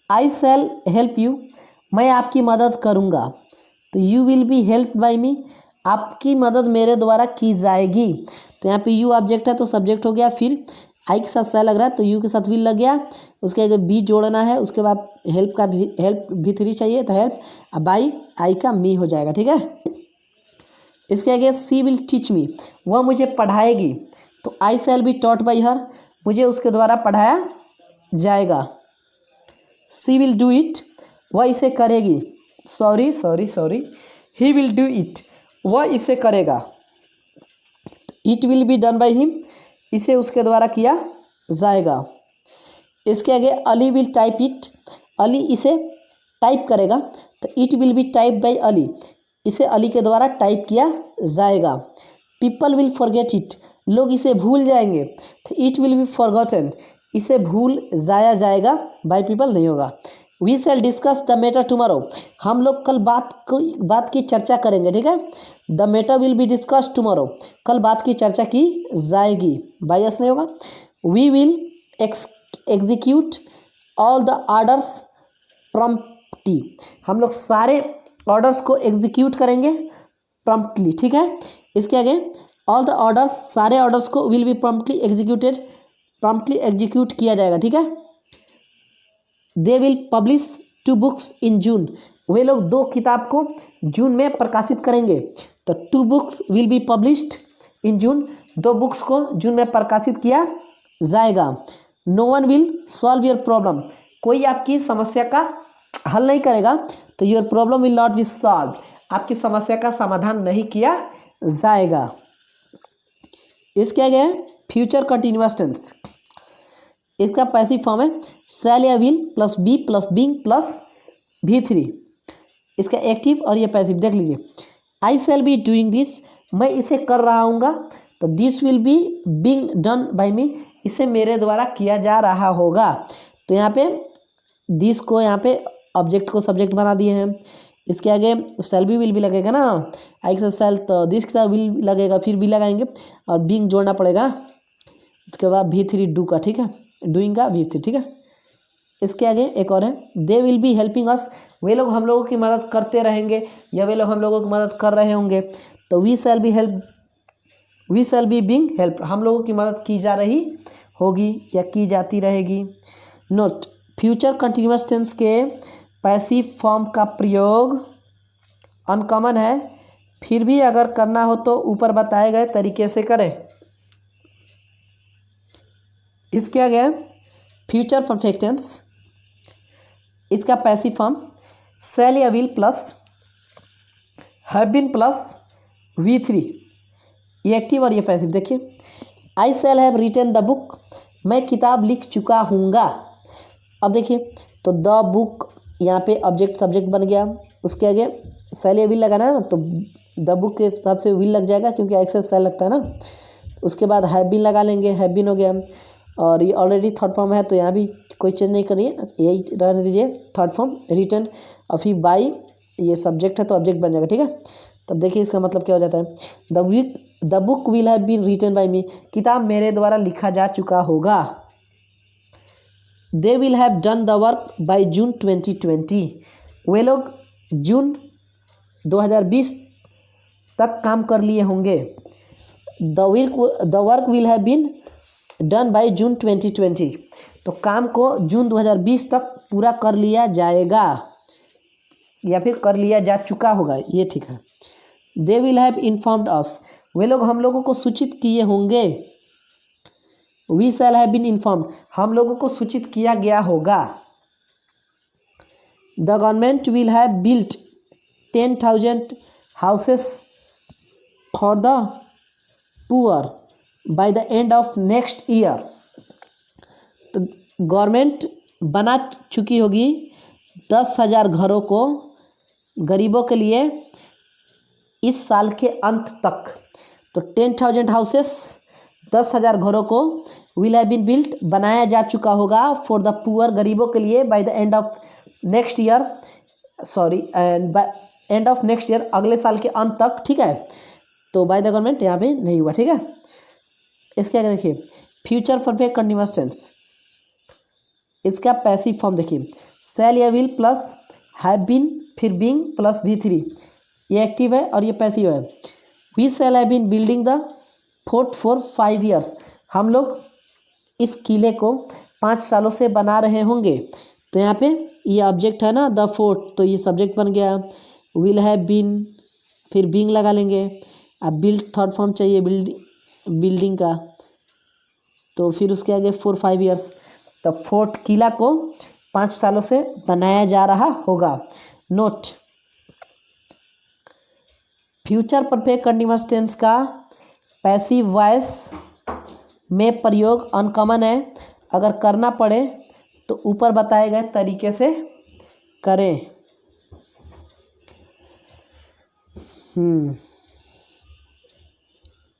आई शैल हेल्प यू, मैं आपकी मदद करूँगा। तो you will be help by me, आपकी मदद मेरे द्वारा की जाएगी। तो यहाँ पे यू ऑब्जेक्ट है तो सब्जेक्ट हो गया, फिर आई के साथ शैल लग रहा है तो यू के साथ विल लग गया, उसके आगे बी जोड़ना है, उसके बाद हेल्प का हेल्प V3 चाहिए तो हेल्प, अब बाई आई का मी हो जाएगा। ठीक है, इसके आगे सी विल टीच मी, वह मुझे पढ़ाएगी। तो I shall be taught by her, मुझे उसके द्वारा पढ़ाया जाएगा। सी विल डू इट, वह इसे करेगी। Sorry he will do it, वह इसे करेगा। It will be done by him, इसे उसके द्वारा किया जाएगा। इसके आगे Ali will type it, Ali इसे टाइप करेगा। तो it will be type by Ali, इसे अली के द्वारा टाइप किया जाएगा। पीपल विल फॉरगेट इट, लोग इसे भूल जाएंगे। तो इट विल बी फॉरगॉटन, इसे भूल जाया जाएगा, बाय पीपल नहीं होगा। We shall discuss the matter tomorrow, हम लोग कल बात की चर्चा करेंगे। ठीक है, the matter will be discuss tomorrow, कल बात की चर्चा की जाएगी, बायस नहीं होगा। We will execute all the orders promptly, हम लोग सारे ऑर्डर्स को एग्जीक्यूट करेंगे प्रॉम्प्टली। ठीक है, इसके आगे ऑल द ऑर्डर्स, सारे ऑर्डर्स को will be promptly executed, promptly execute किया जाएगा। ठीक है, they will publish 2 books in June, वे लोग 2 किताब को जून में प्रकाशित करेंगे। तो 2 books will be published in June, 2 books को जून में प्रकाशित किया जाएगा। No one will solve your problem, कोई आपकी समस्या का हल नहीं करेगा, तो your problem will not be solve, आपकी समस्या का समाधान नहीं किया जाएगा। इसके आगे फ्यूचर कंटिन्यूअस टेंस, इसका पैसिव फॉर्म है शैल या will plus be plus being plus V3। इसका एक्टिव और ये पैसिव देख लीजिए। आई शैल बी डूइंग दिस, मैं इसे कर रहा हूँगा, तो this will be being done by me, इसे मेरे द्वारा किया जा रहा होगा। तो यहाँ पे दिस को यहाँ पे ऑब्जेक्ट को सब्जेक्ट बना दिए हैं। इसके आगे शैल बी विल भी लगेगा ना, आई से शैल, तो दिस के साथ विल लगेगा, फिर भी लगाएंगे और बीइंग जोड़ना पड़ेगा। इसके बाद V3 डू का, ठीक है, डूइंग का V3, ठीक है। इसके आगे एक और है, they will be helping us, वे लोग हम लोगों की मदद करते रहेंगे या वे लोग हम लोगों की मदद कर रहे होंगे। तो we shall be help, we shall be being help, हम लोगों की मदद की जा रही होगी या की जाती रहेगी। नोट, फ्यूचर कंटिन्यूअस टेंस के पैसिव फॉर्म का प्रयोग अनकॉमन है, फिर भी अगर करना हो तो ऊपर बताए गए तरीके से करें। इसके आगे फ्यूचर परफेक्ट टेंस, इसका पैसिव फॉर्म शैल या will plus have been plus V3, ये एक्टिव और ये पैसिव। देखिए, I shall have written the book, मैं किताब लिख चुका हूँगा। अब देखिए, तो द बुक यहाँ पे ऑब्जेक्ट सब्जेक्ट बन गया, उसके आगे शैल या विल लगाना है ना, तो द बुक के हिसाब से विल लग जाएगा क्योंकि एक से शैल लगता है ना। उसके बाद हैव बीन लगा लेंगे, हैव बीन हो गया, और ये ऑलरेडी थर्ड फॉर्म है तो यहाँ भी कोई चेंज नहीं करिए, यही रहने दीजिए थर्ड फॉर्म रिटन, और फिर बाई ये सब्जेक्ट है तो ऑब्जेक्ट बन जाएगा, ठीक है। तब देखिए इसका मतलब क्या हो जाता है, the book will have been written by me, किताब मेरे द्वारा लिखा जा चुका होगा। They will have done the work by June 2020, वे लोग जून 2020 तक काम कर लिए होंगे। The work will have been done by June 2020, तो काम को जून 2020 तक पूरा कर लिया जाएगा या फिर कर लिया जा चुका होगा, ये ठीक है। They will have informed us, वे लोग हम लोगों को सूचित किए होंगे। We shall have been informed, हम लोगों को सूचित किया गया होगा। The government will have built 10,000 houses for the poor by the end of next year, तो गवर्नमेंट बना चुकी होगी 10,000 घरों को गरीबों के लिए इस साल के अंत तक। तो 10,000 हाउसेस, 10,000 घरों को विल हैव बीन बिल्ट बनाया जा चुका होगा फॉर द पुअर, गरीबों के लिए, by the end of next year, sorry and by end of next year, अगले साल के अंत तक, ठीक है। तो बाय द गवर्नमेंट यहाँ पे नहीं हुआ, ठीक है। इसके आगे देखिए फ्यूचर परफेक्ट कंटिन्यूअस टेंस, इसका पैसिव फॉर्म देखिए शैल या विल प्लस हैव बीन फिर बीइंग प्लस V3, ये एक्टिव है और ये पैसिव है। We shall have been building the fort for 5 years, हम लोग इस किले को 5 सालों से बना रहे होंगे। तो यहाँ पे ये ऑब्जेक्ट है ना द फोर्ट, तो ये सब्जेक्ट बन गया। विल हैव बीन फिर बीइंग लगा लेंगे, अब बिल्ड थर्ड फॉर्म चाहिए बिल्डिंग का, तो फिर उसके आगे 4-5 years, तो फोर्ट किला को 5 सालों से बनाया जा रहा होगा। Note, future perfect continuous tense का पैसिव वॉइस में प्रयोग अनकॉमन है, अगर करना पड़े तो ऊपर बताए गए तरीके से करें।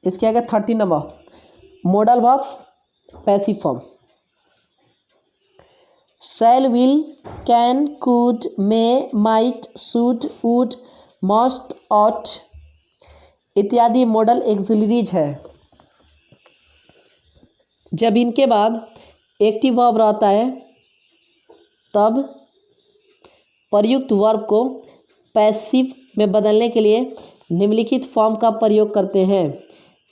इसके आगे 13 number modal verbs passive form, shall will can could may might should would must ought इत्यादि मॉडल एक्सिलरीज है। जब इनके बाद एक्टिव वर्ब रहता है तब प्रयुक्त वर्ब को पैसिव में बदलने के लिए निम्नलिखित फॉर्म का प्रयोग करते हैं।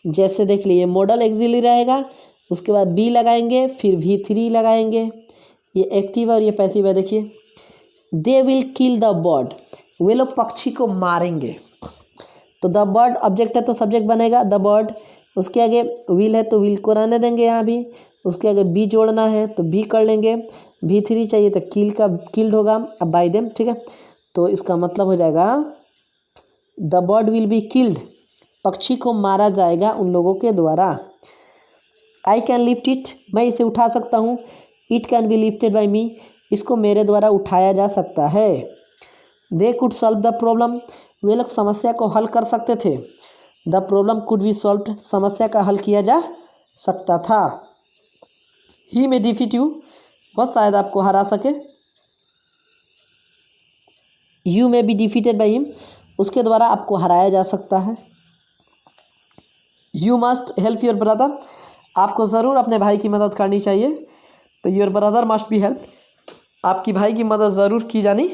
जैसे देख लीजिए, मॉडल एक्सिलरी रहेगा, उसके बाद बी लगाएंगे, फिर V3 लगाएंगे, ये एक्टिव है और ये पैसिव है। देखिए they will kill the bird, वे लोग पक्षी को मारेंगे। तो द बर्ड ऑब्जेक्ट है तो सब्जेक्ट बनेगा द बर्ड, उसके आगे विल है तो विल को रहने देंगे यहाँ भी, उसके आगे बी जोड़ना है तो बी कर लेंगे, V3 चाहिए तो किल का किल्ड होगा अब बाय देम, ठीक है। तो इसका मतलब हो जाएगा the bird will be killed, पक्षी को मारा जाएगा उन लोगों के द्वारा। आई कैन लिफ्ट इट, मैं इसे उठा सकता हूँ। It can be lifted by me, इसको मेरे द्वारा उठाया जा सकता है। They could solve the problem, वे लोग समस्या को हल कर सकते थे। The problem could be solved, समस्या का हल किया जा सकता था। ही मे डिफीट यू, वह शायद आपको हरा सके। You may be defeated by him, उसके द्वारा आपको हराया जा सकता है। You must help your brother, आपको ज़रूर अपने भाई की मदद करनी चाहिए। तो your brother must be help, आपकी भाई की मदद ज़रूर की जानी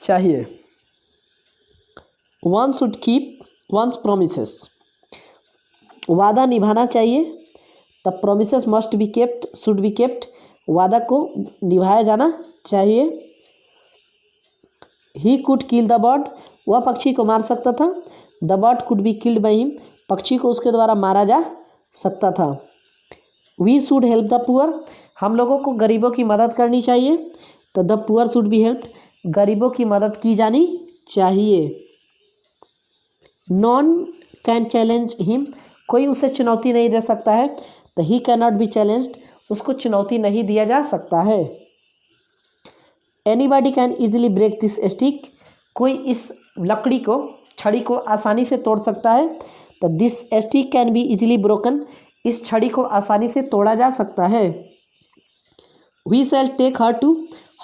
चाहिए। One should keep once promises, वादा निभाना चाहिए। The promises must be kept, should be kept, वादा को निभाया जाना चाहिए। He could kill the bird, वह पक्षी को मार सकता था। The bird could be killed by him, पक्षी को उसके द्वारा मारा जा सकता था। We should help the poor, हम लोगों को गरीबों की मदद करनी चाहिए। तो the poor should be helped, गरीबों की मदद की जानी चाहिए। नॉन कैन चैलेंज हिम, कोई उसे चुनौती नहीं दे सकता है। तो he can not be challenged, उसको चुनौती नहीं दिया जा सकता है। Anybody can easily break this stick, कोई इस लकड़ी को, छड़ी को आसानी से तोड़ सकता है। तो this stick can be easily broken, इस छड़ी को आसानी से तोड़ा जा सकता है। We shall take her to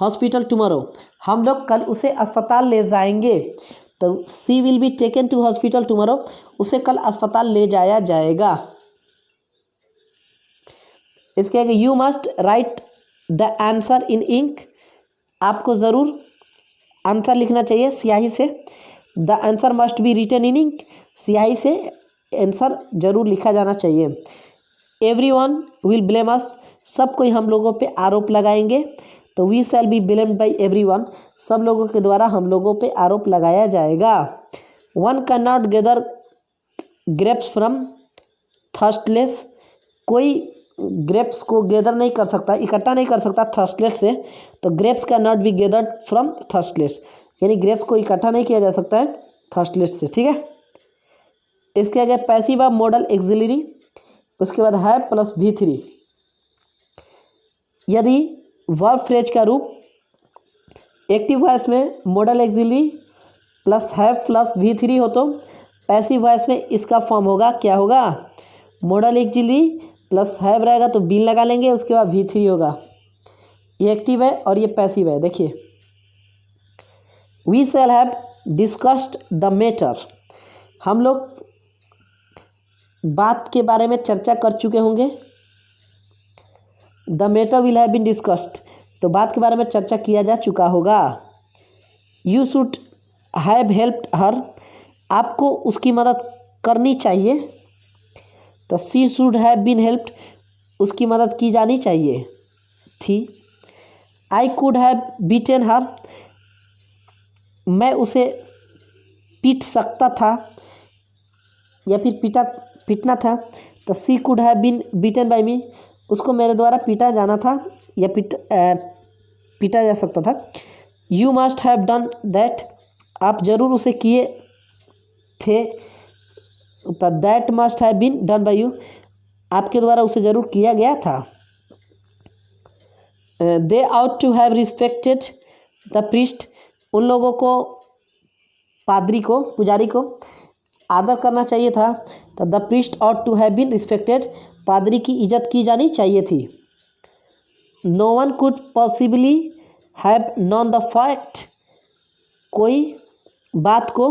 hospital tomorrow, हम लोग कल उसे अस्पताल ले जाएंगे। तो she will be taken to hospital tomorrow, उसे कल अस्पताल ले जाया जाएगा। इसके आगे you must write the answer in ink, आपको ज़रूर आंसर लिखना चाहिए स्याही से। The answer must be written in ink, स्याही से आंसर जरूर लिखा जाना चाहिए। एवरीवन विल ब्लेम अस, सब कोई हम लोगों पे आरोप लगाएंगे। तो we shall be blamed by everyone, सब लोगों के द्वारा हम लोगों पे आरोप लगाया जाएगा। One can not gather grapes from thistles, कोई ग्रेप्स को गैदर नहीं कर सकता, इकट्ठा नहीं कर सकता थर्स्टलेस से। तो grapes can not be gathered from thistles, यानी ग्रेप्स को इकट्ठा नहीं किया जा सकता है थर्स्टलेस से, ठीक है। इसके आगे पैसिव मॉडल एक्सिलरी, उसके बाद है प्लस V3। यदि वर्ब फ्रेज का रूप एक्टिव वॉइस में model axillary plus have plus V3 हो तो पैसिव वॉइस में इसका फॉर्म होगा, क्या होगा, मॉडल एक्सिलरी प्लस हैव रहेगा तो बीन लगा लेंगे, उसके बाद V3 होगा। ये एक्टिव है और ये पैसिव है। देखिए we shall have discussed the matter, हम लोग बात के बारे में चर्चा कर चुके होंगे। The matter will have been discussed, तो बात के बारे में चर्चा किया जा चुका होगा। यू शुड हैव हेल्प्ड हर, आपको उसकी मदद करनी चाहिए। तो सी शुड हैव बीन हेल्प्ड, उसकी मदद की जानी चाहिए थी। आई कुड हैव बीटन हर, मैं उसे पीट सकता था या फिर पीटना था। तो she could have been beaten by me, उसको मेरे द्वारा पीटा जाना था या पीटा जा सकता था। You must have done that, आप जरूर उसे किए थे। तो that must have been done by you, आपके द्वारा उसे जरूर किया गया था। They ought to have respected the priest, उन लोगों को, पादरी को, पुजारी को आदर करना चाहिए था। तो the priest ought to have been respected, पादरी की इज्जत की जानी चाहिए थी। No one could possibly have known the fact, कोई बात को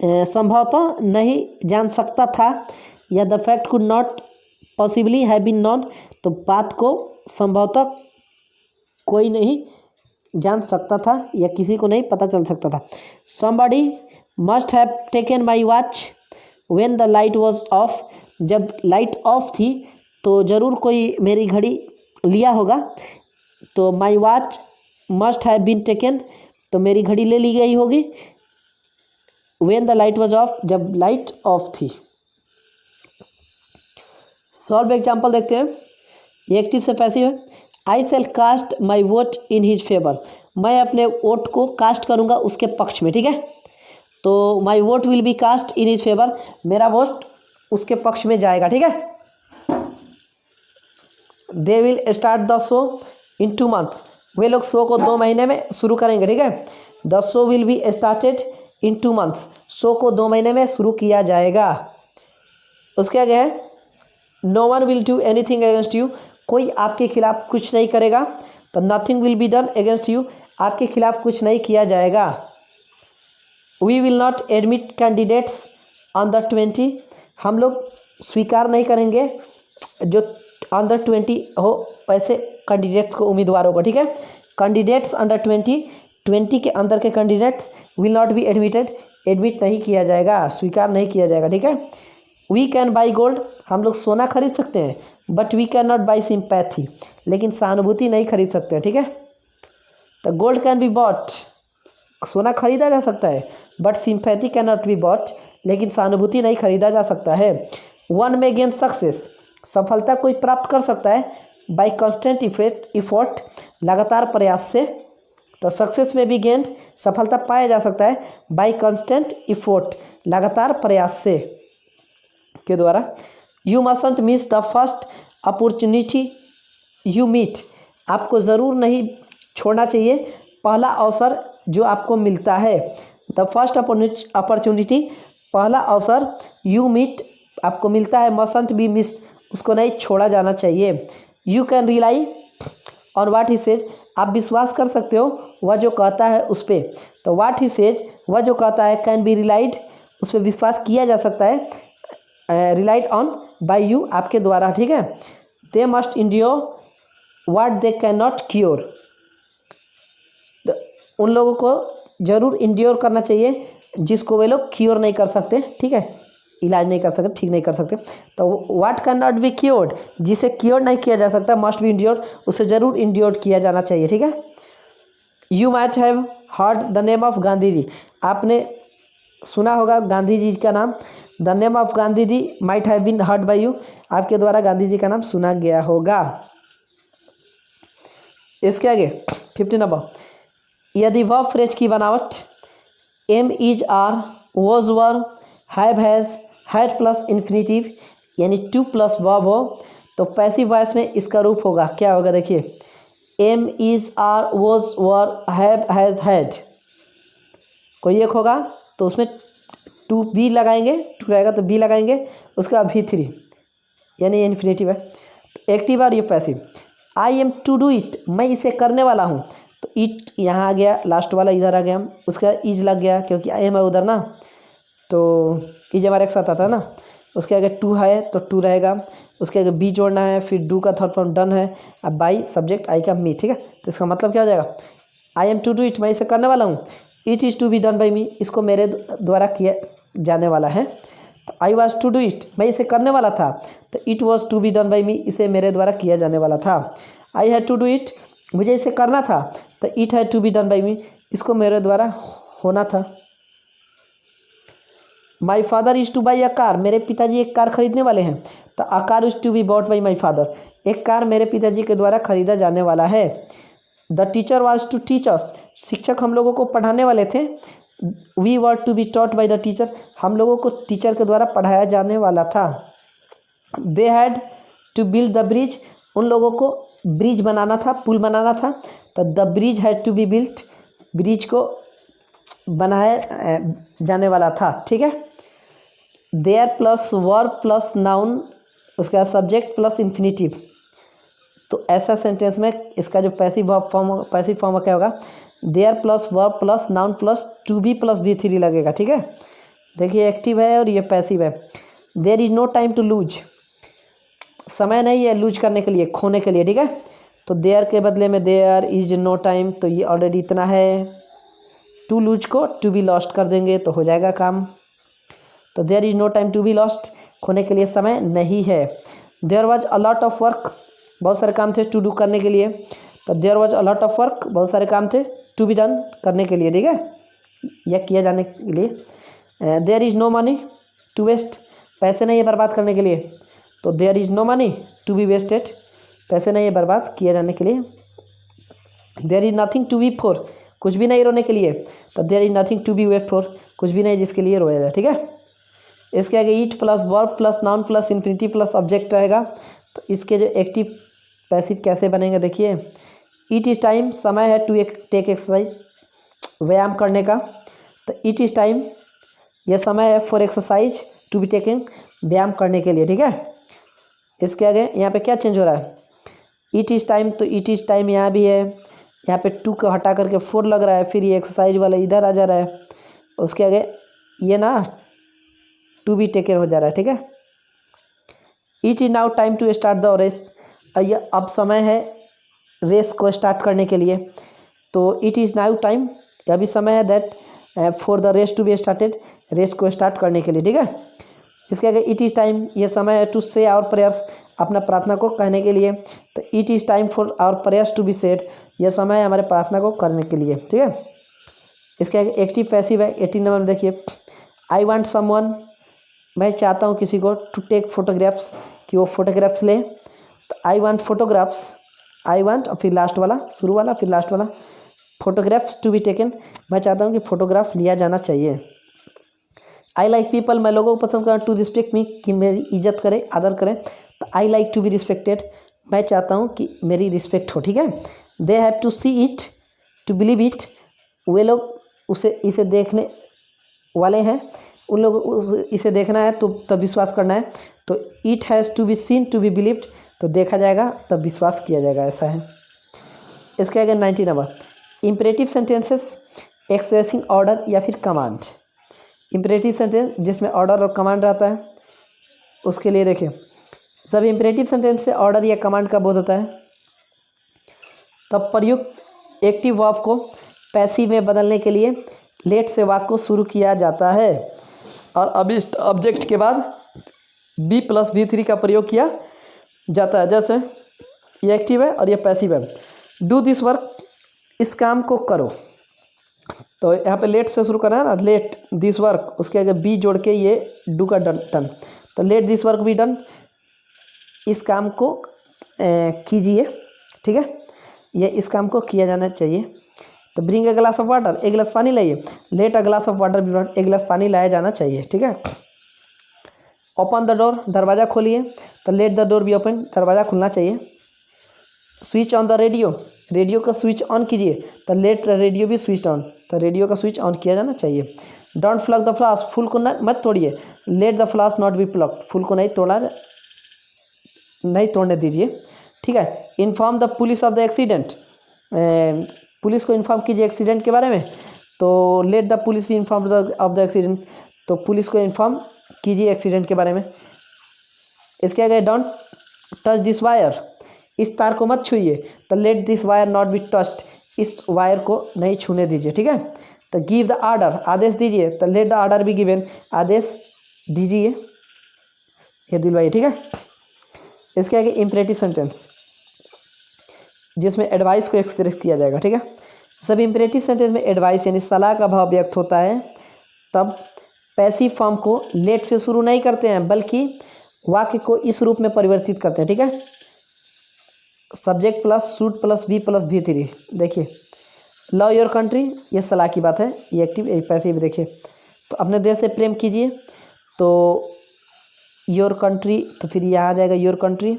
संभवतः नहीं जान सकता था, या the fact could not possibly have been known, तो बात को संभवतः कोई नहीं जान सकता था या किसी को नहीं पता चल सकता था। Somebody must have taken my watch when the light was off, जब लाइट ऑफ थी तो ज़रूर कोई मेरी घड़ी लिया होगा। तो my watch must have been taken, तो मेरी घड़ी ले ली गई होगी। When the light was off, जब लाइट ऑफ थी। सॉल्व एग्जाम्पल देखते हैं। ये एक्टिव से पैसिव है। I shall cast my vote in his favour, मैं अपने वोट को कास्ट करूँगा उसके पक्ष में, ठीक है। तो my vote will be cast in his favour, मेरा वोट उसके पक्ष में जाएगा, ठीक है। They will start the show in 2 months, वे लोग शो को 2 महीने में शुरू करेंगे, ठीक है। The show will be started in 2 months, show को 2 महीने में शुरू किया जाएगा। उसके आगे है no one will do anything against you, कोई आपके खिलाफ कुछ नहीं करेगा। तो nothing will be done against you, आपके खिलाफ कुछ नहीं किया जाएगा। We will not admit candidates under 20, हम लोग स्वीकार नहीं करेंगे जो अंडर 20 हो ऐसे कैंडिडेट्स को, उम्मीदवारों को, ठीक है। कैंडिडेट्स अंडर 20 के अंदर के candidates will not be admitted, admit नहीं किया जाएगा, स्वीकार नहीं किया जाएगा, ठीक है। वी कैन बाई गोल्ड, हम लोग सोना खरीद सकते हैं, but we can not buy sympathy, लेकिन सहानुभूति नहीं खरीद सकते, ठीक है। तो गोल्ड कैन बी बॉट, सोना खरीदा जा सकता है, but sympathy can not be bot, लेकिन सहानुभूति नहीं खरीदा जा सकता है। वन में गेन सक्सेस, सफलता कोई प्राप्त कर सकता है बाई कंस्टेंट इफोर्ट, लगातार प्रयास से। तो सक्सेस में भी गेन, सफलता पाया जा सकता है बाई कंस्टेंट इफोर्ट, लगातार प्रयास से के द्वारा। You mustn't miss the first opportunity you meet, आपको ज़रूर नहीं छोड़ना चाहिए पहला अवसर जो आपको मिलता है। द फर्स्ट अपॉर्चुनिटी, पहला अवसर, यू मीट, आपको मिलता है, मस्टंट बी मिस, उसको नहीं छोड़ा जाना चाहिए। You can rely on what he says, आप विश्वास कर सकते हो वह जो कहता है उस पर। तो वाट ही सेज, वह जो कहता है, कैन बी रिलाइड, उस पर विश्वास किया जा सकता है, रिलाइड ऑन बाई यू, आपके द्वारा, ठीक है। They must endure what they can not cure, उन लोगों को जरूर इंड्योर करना चाहिए जिसको वे लोग क्योर नहीं कर सकते, ठीक है, इलाज नहीं कर सकते, ठीक नहीं कर सकते। तो what can not be cured, जिसे क्योर नहीं किया जा सकता, मस्ट बी इंड्योर्ड, उसे जरूर इंड्योर्ड किया जाना चाहिए, ठीक है। You might have heard the name of Gandhi ji, आपने सुना होगा गांधी जी का नाम। The name of Gandhi ji might have been heard by you, आपके द्वारा गांधी जी का नाम सुना गया होगा। इसके आगे 15 नंबर, यदि वह फ्रेज की बनावट am is are was were have has had plus infinitive यानी टू प्लस वर्ब हो तो पैसिव वॉइस में इसका रूप होगा, क्या होगा देखिए, am is are was were have has had, कोई एक होगा तो उसमें टू बी लगाएंगे, टू रहेगा तो बी लगाएंगे, उसके बाद V3 यानी इन्फिनेटिव है। तो एक्टिव और ये passive. I am to do it, मैं इसे करने वाला हूँ, तो इट यहाँ आ गया, लास्ट वाला इधर आ गया, उसका इज लग गया क्योंकि आई एम है उधर ना, तो इज हमारे एक साथ आता है ना। उसके आगे टू है तो टू रहेगा, उसके आगे बी जोड़ना है, फिर डू का थर्ड फॉर्म डन है, अब बाई सब्जेक्ट आई का मी, ठीक है। तो इसका मतलब क्या हो जाएगा, I am to do it, मैं इसे करने वाला हूँ। It is to be done by me, इसको मेरे द्वारा किया जाने वाला है। तो I was to do it, मैं इसे करने वाला था, तो it was to be done by me, इसे मेरे द्वारा किया जाने वाला था। I had to do it, मुझे इसे करना था, तो it had to be done by me, इसको मेरे द्वारा होना था। My father is to buy a car, मेरे पिताजी एक कार खरीदने वाले हैं, तो a car is to be bought by my father, एक कार मेरे पिताजी के द्वारा खरीदा जाने वाला है। The teacher was to teach us, शिक्षक हम लोगों को पढ़ाने वाले थे। We were to be taught by the teacher, हम लोगों को टीचर के द्वारा पढ़ाया जाने वाला था। They had to build the bridge, उन लोगों को ब्रिज बनाना था, पुल बनाना था, तो the bridge had to be built, bridge को बनाया जाने वाला था, ठीक है। There plus verb plus noun, उसके बाद सब्जेक्ट प्लस इन्फिनेटिव, तो ऐसा सेंटेंस में इसका जो पैसिव फॉर्म क्या होगा, there plus verb plus noun plus to be plus V3 लगेगा, ठीक है। देखिए एक्टिव है और ये पैसिव है। There is no time to lose, समय नहीं है लूज करने के लिए, खोने के लिए, ठीक है। तो देयर के बदले में देयर इज नो टाइम, तो ये ऑलरेडी इतना है। टू लूज को टू बी लॉस्ट कर देंगे तो हो जाएगा काम। तो there is no time to be lost, खोने के लिए समय नहीं है। There was a lot of work, बहुत सारे काम थे टू डू करने के लिए, तो there was a lot of work, बहुत सारे काम थे, टू बी डन, करने के लिए, ठीक है, या किया जाने के लिए। There is no money to waste, पैसे नहीं है बर्बाद करने के लिए, तो there is no money to be wasted, पैसे नहीं है बर्बाद किया जाने के लिए। There is nothing to weep for, कुछ भी नहीं रोने के लिए, तो there is nothing to be wept for, कुछ भी नहीं जिसके लिए रोया जाए, ठीक है। इसके आगे it plus verb plus noun plus infinitive plus object रहेगा। तो इसके जो एक्टिव पैसिव कैसे बनेंगे देखिए, ईट इज़ टाइम, समय है टू टेक एक्सरसाइज, व्यायाम करने का, तो ईट इज़ टाइम यह समय है for exercise to be taking, व्यायाम करने के लिए, ठीक है। इसके आगे यहाँ पे क्या चेंज हो रहा है, ईट इज़ टाइम, तो ईट इज़ टाइम यहाँ भी है, यहाँ पे टू को हटा करके फोर लग रहा है, फिर ये एक्सरसाइज वाला इधर आ जा रहा है, उसके आगे ये ना टू बी टेकन हो जा रहा है, ठीक है। It is now time to start the race, ये अब समय है रेस को स्टार्ट करने के लिए, तो इट इज़ नाउ टाइम, अभी समय है that for the race to be started, race को स्टार्ट करने के लिए, ठीक है। इसके आगे इट इज़ टाइम, ये समय है टू से आवर प्रेयर्स, अपना प्रार्थना को कहने के लिए, तो it is time for our prayers to be said, यह समय है हमारे प्रार्थना को करने के लिए, ठीक है। इसके आगे एक्टिव पैसिव है 18 नंबर में देखिए, आई वांट समवन, मैं चाहता हूँ किसी को, टू टेक फोटोग्राफ्स, कि वो फोटोग्राफ्स ले, तो I want photographs, I want और फिर लास्ट वाला, शुरू वाला फिर लास्ट वाला, फोटोग्राफ्स टू बी टेकन, मैं चाहता हूँ कि फोटोग्राफ लिया जाना चाहिए। आई लाइक पीपल, मैं लोगों को पसंद करूँ, टू रिस्पेक्ट मी, कि मेरी इज्जत करे, आदर करें, तो I like to be respected, मैं चाहता हूँ कि मेरी रिस्पेक्ट हो, ठीक है। They have to see it to believe it, वे लोग इसे देखने वाले हैं, उन लोग इसे देखना है तो तब विश्वास करना है, तो it has to be seen to be believed, तो देखा जाएगा तब विश्वास किया जाएगा, ऐसा है। इसके आगे 19 number, imperative sentences expressing order या फिर कमांड। इम्परेटिव सेंटेंस जिसमें ऑर्डर और कमांड रहता है, उसके लिए देखिए, सब इम्परेटिव सेंटेंस से ऑर्डर या कमांड का बोध होता है, तब प्रयुक्त एक्टिव वर्ब को पैसिव में बदलने के लिए लेट से वाक्य को शुरू किया जाता है, और अभिष्ट ऑब्जेक्ट के बाद बी प्लस V3 का प्रयोग किया जाता है। जैसे ये एक्टिव है और ये पैसिव है, डू दिस वर्क, इस काम को करो, तो यहाँ पे लेट से शुरू करना है ना, लेट दिस वर्क, उसके आगे बी जोड़ के ये डू का डन, तो let this work be done, इस काम को कीजिए, ठीक है, ये इस काम को किया जाना चाहिए। तो bring a glass of water, एक गिलास पानी लाइए, let a glass of water be brought, एक गिलास पानी लाया जाना चाहिए, ठीक है। ओपन द डोर, दरवाज़ा खोलिए, तो let the door be open, दरवाज़ा खुलना चाहिए। Switch on the radio, radio का स्विच ऑन कीजिए, तो लेट रेडियो भी स्विच ऑन, तो रेडियो का स्विच ऑन किया जाना चाहिए। डोंट प्लग द फ्लास, फूल को मत तोड़िए, लेट द फ्लास नॉट बी प्लग्ड, फूल को नहीं तोड़ने दीजिए, ठीक है। Inform the police of the accident, police को इन्फॉर्म कीजिए एक्सीडेंट के बारे में, तो let the police be inform of the accident, तो पुलिस को इन्फॉर्म कीजिए एक्सीडेंट के बारे में। इसके आगे डोंट टच दिस वायर, इस तार को मत छूइए, तो let this wire not be touched, इस वायर को नहीं छूने दीजिए, ठीक है। तो गिव द आर्डर, आदेश दीजिए, तो let the order be given, आदेश दीजिए, ये दिलवाइए, ठीक है। इसके आगे इम्परेटिव सेंटेंस जिसमें एडवाइस को एक्सप्रेस किया जाएगा, ठीक है। सब इम्परेटिव सेंटेंस में एडवाइस यानी सलाह का भाव व्यक्त होता है, तब पैसिव फॉर्म को लेट से शुरू नहीं करते हैं, बल्कि वाक्य को इस रूप में परिवर्तित करते हैं, ठीक है। Subject plus should plus be plus V3, देखिए लव योर कंट्री, ये सलाह की बात है, ये एक्टिव ये पैसिव, देखिए तो अपने देश से प्रेम कीजिए, तो योर कंट्री, तो फिर यहाँ आ जाएगा योर कंट्री,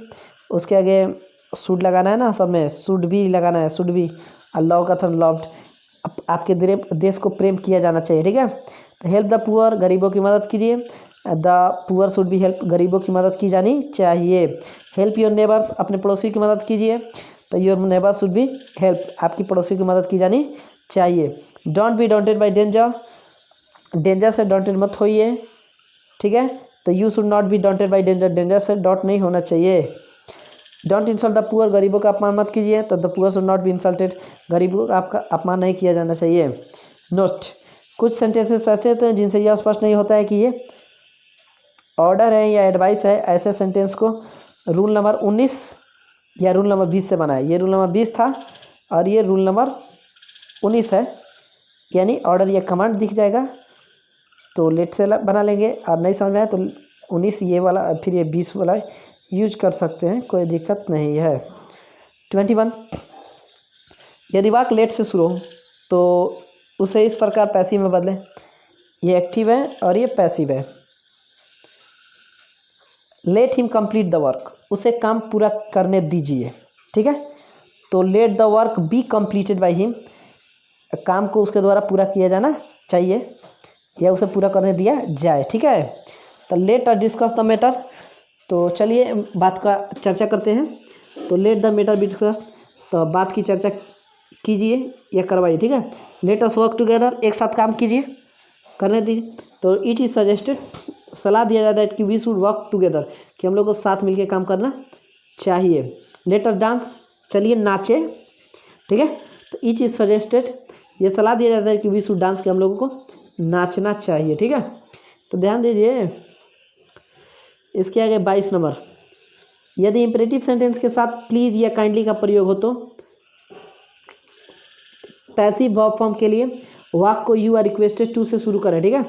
उसके आगे शुड लगाना है ना, सब में शुड भी लगाना है, शुड भी, और लव का था लव्ड, आपके देश को प्रेम किया जाना चाहिए, ठीक है। तो हेल्प द पुअर, गरीबों की मदद कीजिए, the poor should be help, गरीबों की मदद की जानी चाहिए। हेल्प योर नेबर्स, अपने पड़ोसी की मदद कीजिए, तो your neighbours should be help, आपकी पड़ोसी की मदद की जानी चाहिए। Don't be daunted by danger, danger से डॉन्टेड मत होइए, ठीक है, तो you should not be daunted by danger, danger से डॉट नहीं होना चाहिए। डोंट इंसल्ट द पुअर, गरीबों का अपमान मत कीजिए, तो the poor should not be insulted, गरीबों का आपका अपमान नहीं किया जाना चाहिए। नोट, कुछ सेंटेंसेस ऐसे होते हैं जिनसे यह स्पष्ट नहीं होता है कि ये ऑर्डर है या एडवाइस है, ऐसे सेंटेंस को रूल नंबर 19 या रूल नंबर 20 से बनाए, ये रूल नंबर 20 था, और ये रूल नंबर 19 है, यानी ऑर्डर या कमांड दिख जाएगा तो लेट से बना लेंगे, और नहीं समझ में आए तो 19 ये वाला फिर ये 20 वाला यूज कर सकते हैं, कोई दिक्कत नहीं है। 21, यदि वाक्य लेट से शुरू हो तो उसे इस प्रकार पैसिव में बदलें। ये एक्टिव है और ये पैसिव है। Let him complete the work, उसे काम पूरा करने दीजिए, ठीक है। तो let the work be completed by him, काम को उसके द्वारा पूरा किया जाना चाहिए या उसे पूरा करने दिया जाए, ठीक है। तो let us discuss the matter, तो चलिए बात का चर्चा करते हैं। तो let the matter be discuss, तो बात की चर्चा कीजिए या करवाइए, ठीक है। लेट अस वर्क टुगेदर, एक साथ काम कीजिए, करने दीजिए। तो इट इज़ सजेस्टेड, सलाह दिया जाता है कि वी शुड वर्क टुगेदर, कि हम लोग को साथ मिलकर काम करना चाहिए। लेट अस डांस, चलिए नाचे, ठीक है। तो इट इज़ सजेस्टेड, ये सलाह दिया जाता है कि वी शुड डांस, कि हम लोगों को नाचना चाहिए, ठीक है। तो ध्यान दीजिए इसके आगे 22 नंबर, यदि इंपेरेटिव सेंटेंस के साथ प्लीज़ या काइंडली का प्रयोग हो तो पैसिव वर्ब फॉर्म के लिए वाक्य को यू आर रिक्वेस्टेड टू से शुरू करें, ठीक है।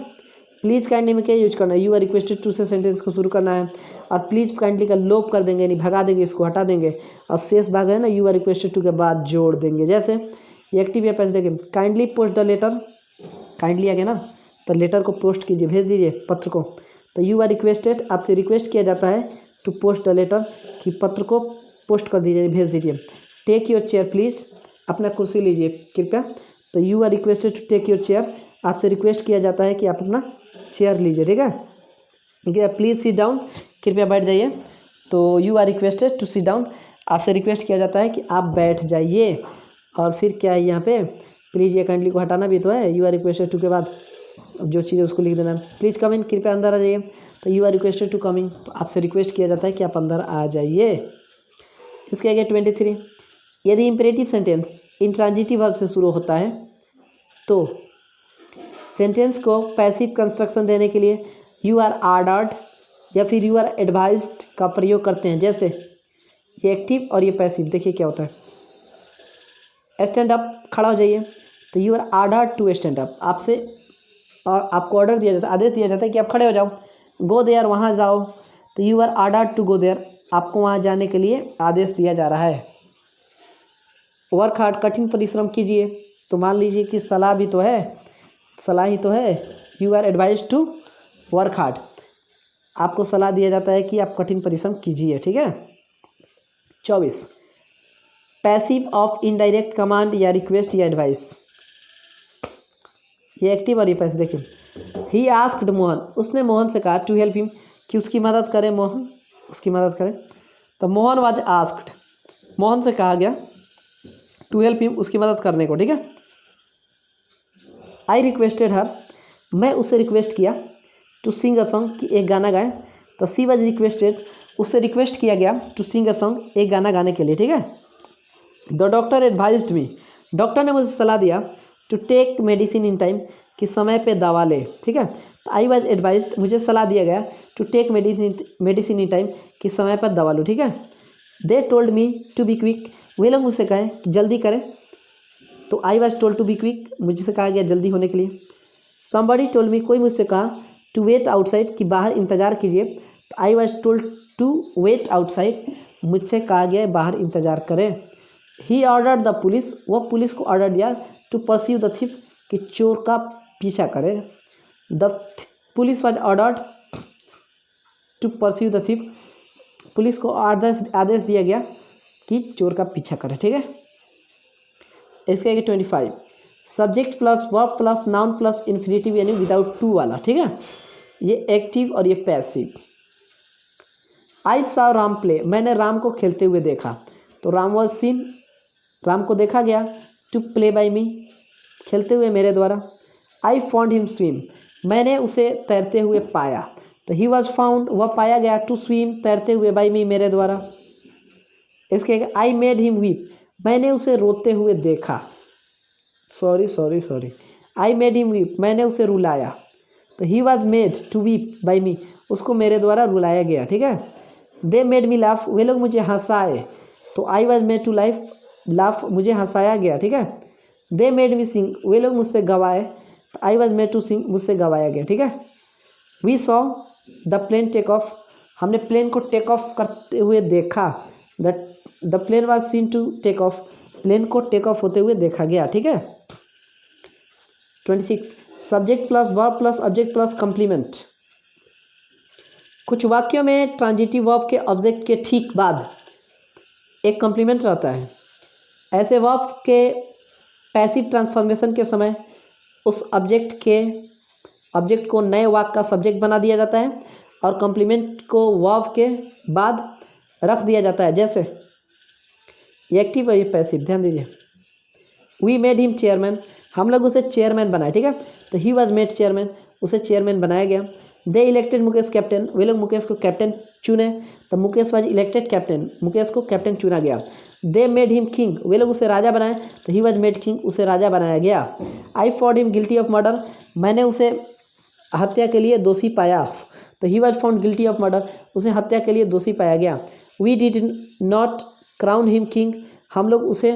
प्लीज़ काइंडली में क्या यूज करना है, यू आर रिक्वेस्टेड टू से सेंटेंस को शुरू करना है, और प्लीज़ काइंडली का लोप कर देंगे, यानी भगा देंगे, इसको हटा देंगे, और शेष भाग है ना यू आर रिक्वेस्टेड टू के बाद जोड़ देंगे। जैसे ये एक्टिव या पैसिव, देखिए kindly post the letter, kindly आ गया ना, तो लेटर को पोस्ट कीजिए, भेज दीजिए पत्र को। तो यू आर रिक्वेस्टेड, आपसे रिक्वेस्ट किया जाता है टू पोस्ट द लेटर, कि पत्र को पोस्ट कर दीजिए, भेज दीजिए। टेक योर चेयर प्लीज़, अपना कुर्सी लीजिए कृपया। तो you are requested to take your chair, आपसे रिक्वेस्ट किया जाता है कि आप अपना चेयर लीजिए, ठीक है। ठीक है, प्लीज़ सिट डाउन, कृपया बैठ जाइए। तो you are requested to sit down, आपसे रिक्वेस्ट किया जाता है कि आप बैठ जाइए। और फिर क्या है यहाँ पे, प्लीज़ या काइंडली को हटाना भी तो है, यू आर रिक्वेस्टेड टू के बाद जो चीज़ है उसको लिख देना है। प्लीज़ कम इन, कृपया अंदर आ जाइए। तो you are requested to come in, तो आपसे रिक्वेस्ट किया जाता है कि आप अंदर आ जाइए। इसके आगे 23, यदि इंपेरेटिव सेंटेंस इंट्रांजिटिव वर्ब से शुरू होता है तो सेंटेंस को पैसिव कंस्ट्रक्शन देने के लिए यू आर ऑर्डर्ड या फिर यू आर एडवाइज्ड का प्रयोग करते हैं। जैसे ये एक्टिव और ये पैसिव, देखिए क्या होता है। स्टैंड अप, खड़ा हो जाइए, तो you are ordered to stand up, आपसे और आपको ऑर्डर दिया जाता है, आदेश दिया जाता है कि आप खड़े हो जाओ। गो देयर, वहाँ जाओ, तो you are ordered to go there, आपको वहाँ जाने के लिए आदेश दिया जा रहा है। वर्क हार्ड, कठिन परिश्रम कीजिए, तो मान लीजिए कि सलाह भी तो है, सलाह ही तो है। You are advise to work hard, आपको सलाह दिया जाता है कि आप कठिन परिश्रम कीजिए, ठीक है। 24, पैसिव ऑफ इनडायरेक्ट कमांड या रिक्वेस्ट या एडवाइस, ये एक्टिव और ये पैसिव। देखिए ही आस्क्ड मोहन, उसने मोहन से कहा टू हेल्प हिम, कि उसकी मदद करे, मोहन उसकी मदद करे। तो मोहन वाज आस्क्ड, मोहन से कहा गया टू हेल्प हिम, उसकी मदद करने को, ठीक है। आई रिक्वेस्टेड हर, मैं उससे रिक्वेस्ट किया टू सिंग अ सॉन्ग, कि एक गाना गाए। तो सी वाज रिक्वेस्टेड, उससे रिक्वेस्ट किया गया टू सिंग अ सॉन्ग, एक गाना गाने के लिए, ठीक है। The doctor advised me, doctor ने मुझे सलाह दिया to take medicine in time, कि समय पे दवा ले, ठीक है। तो आई वाज एडवाइज्ड, मुझे सलाह दिया गया to take medicine in time, कि समय पर दवा लो, ठीक है। They told me to be quick, वे लोग मुझसे कहें कि जल्दी करें, तो I was told to be quick, मुझसे कहा गया जल्दी होने के लिए। समबडी टोल्ड मी, कोई मुझसे कहा टू वेट आउटसाइड, कि बाहर इंतज़ार कीजिए, तो I was told to wait outside, मुझसे कहा गया बाहर इंतज़ार करें। ही ऑर्डर्ड द पुलिस, वह पुलिस को ऑर्डर दिया टू परस्यू द थीफ, कि चोर का पीछा करे। The police was ordered to pursue the thief, पुलिस को आदेश दिया गया कि चोर का पीछा करे, ठीक है। इसके आगे 25, subject plus verb plus noun plus infinitive, यानी विदाउट टू वाला, ठीक है। ये एक्टिव और ये passive. I saw Ram play, मैंने राम को खेलते हुए देखा, तो राम वॉज सीन, राम को देखा गया। टू प्ले बाई मी, खेलते हुए मेरे द्वारा। आई फाउंड हिम स्विम, मैंने उसे तैरते हुए पाया, तो ही वॉज फाउंड, वह पाया गया। टू स्विम, तैरते हुए, बाई मी, मेरे द्वारा। इसके आई मेड हिम वीप, मैंने उसे रोते हुए देखा, sorry I made him weep, मैंने उसे रुलाया। तो he was made to weep by me, उसको मेरे द्वारा रुलाया गया, ठीक है। दे मेड मी लाफ, वे लोग मुझे हंसाए, तो I was made to life, laugh, मुझे हंसाया गया, ठीक है। दे मेड मी सिंग, वे लोग मुझसे गवाए, I was made to sing, मुझसे गवाया गया, ठीक है। We saw the plane take off, हमने प्लेन को टेक ऑफ करते हुए देखा। The plane was seen to take off, plane को टेक ऑफ होते हुए देखा गया, ठीक है। 26 subject plus verb plus object plus complement. कुछ वाक्यों में ट्रांजिटिव वर्ब के ऑब्जेक्ट के ठीक बाद एक कम्प्लीमेंट रहता है। ऐसे वर्ब्स के पैसिव ट्रांसफॉर्मेशन के समय उस ऑब्जेक्ट को नए वाक्य का सब्जेक्ट बना दिया जाता है और कम्प्लीमेंट को वर्ब के बाद रख दिया जाता है। जैसे ये एक्टिव और ये पैसिव, ध्यान दीजिए। वी मेड हिम चेयरमैन, हम लोग उसे चेयरमैन बनाए, ठीक है। तो ही वॉज मेड चेयरमैन, उसे चेयरमैन बनाया गया। दे इलेक्टेड मुकेश कैप्टन, वे लोग मुकेश को कैप्टन चुने, तो Mukesh was elected captain, Mukesh को कैप्टन चुना गया। दे मेड हिम किंग, वे लोग उसे राजा बनाए, तो ही वॉज मेड किंग, उसे राजा बनाया गया। I found him guilty of murder, मैंने उसे हत्या के लिए दोषी पाया, तो he was found guilty of murder, उसे हत्या के लिए दोषी पाया गया। We did not crown him king, हम लोग उसे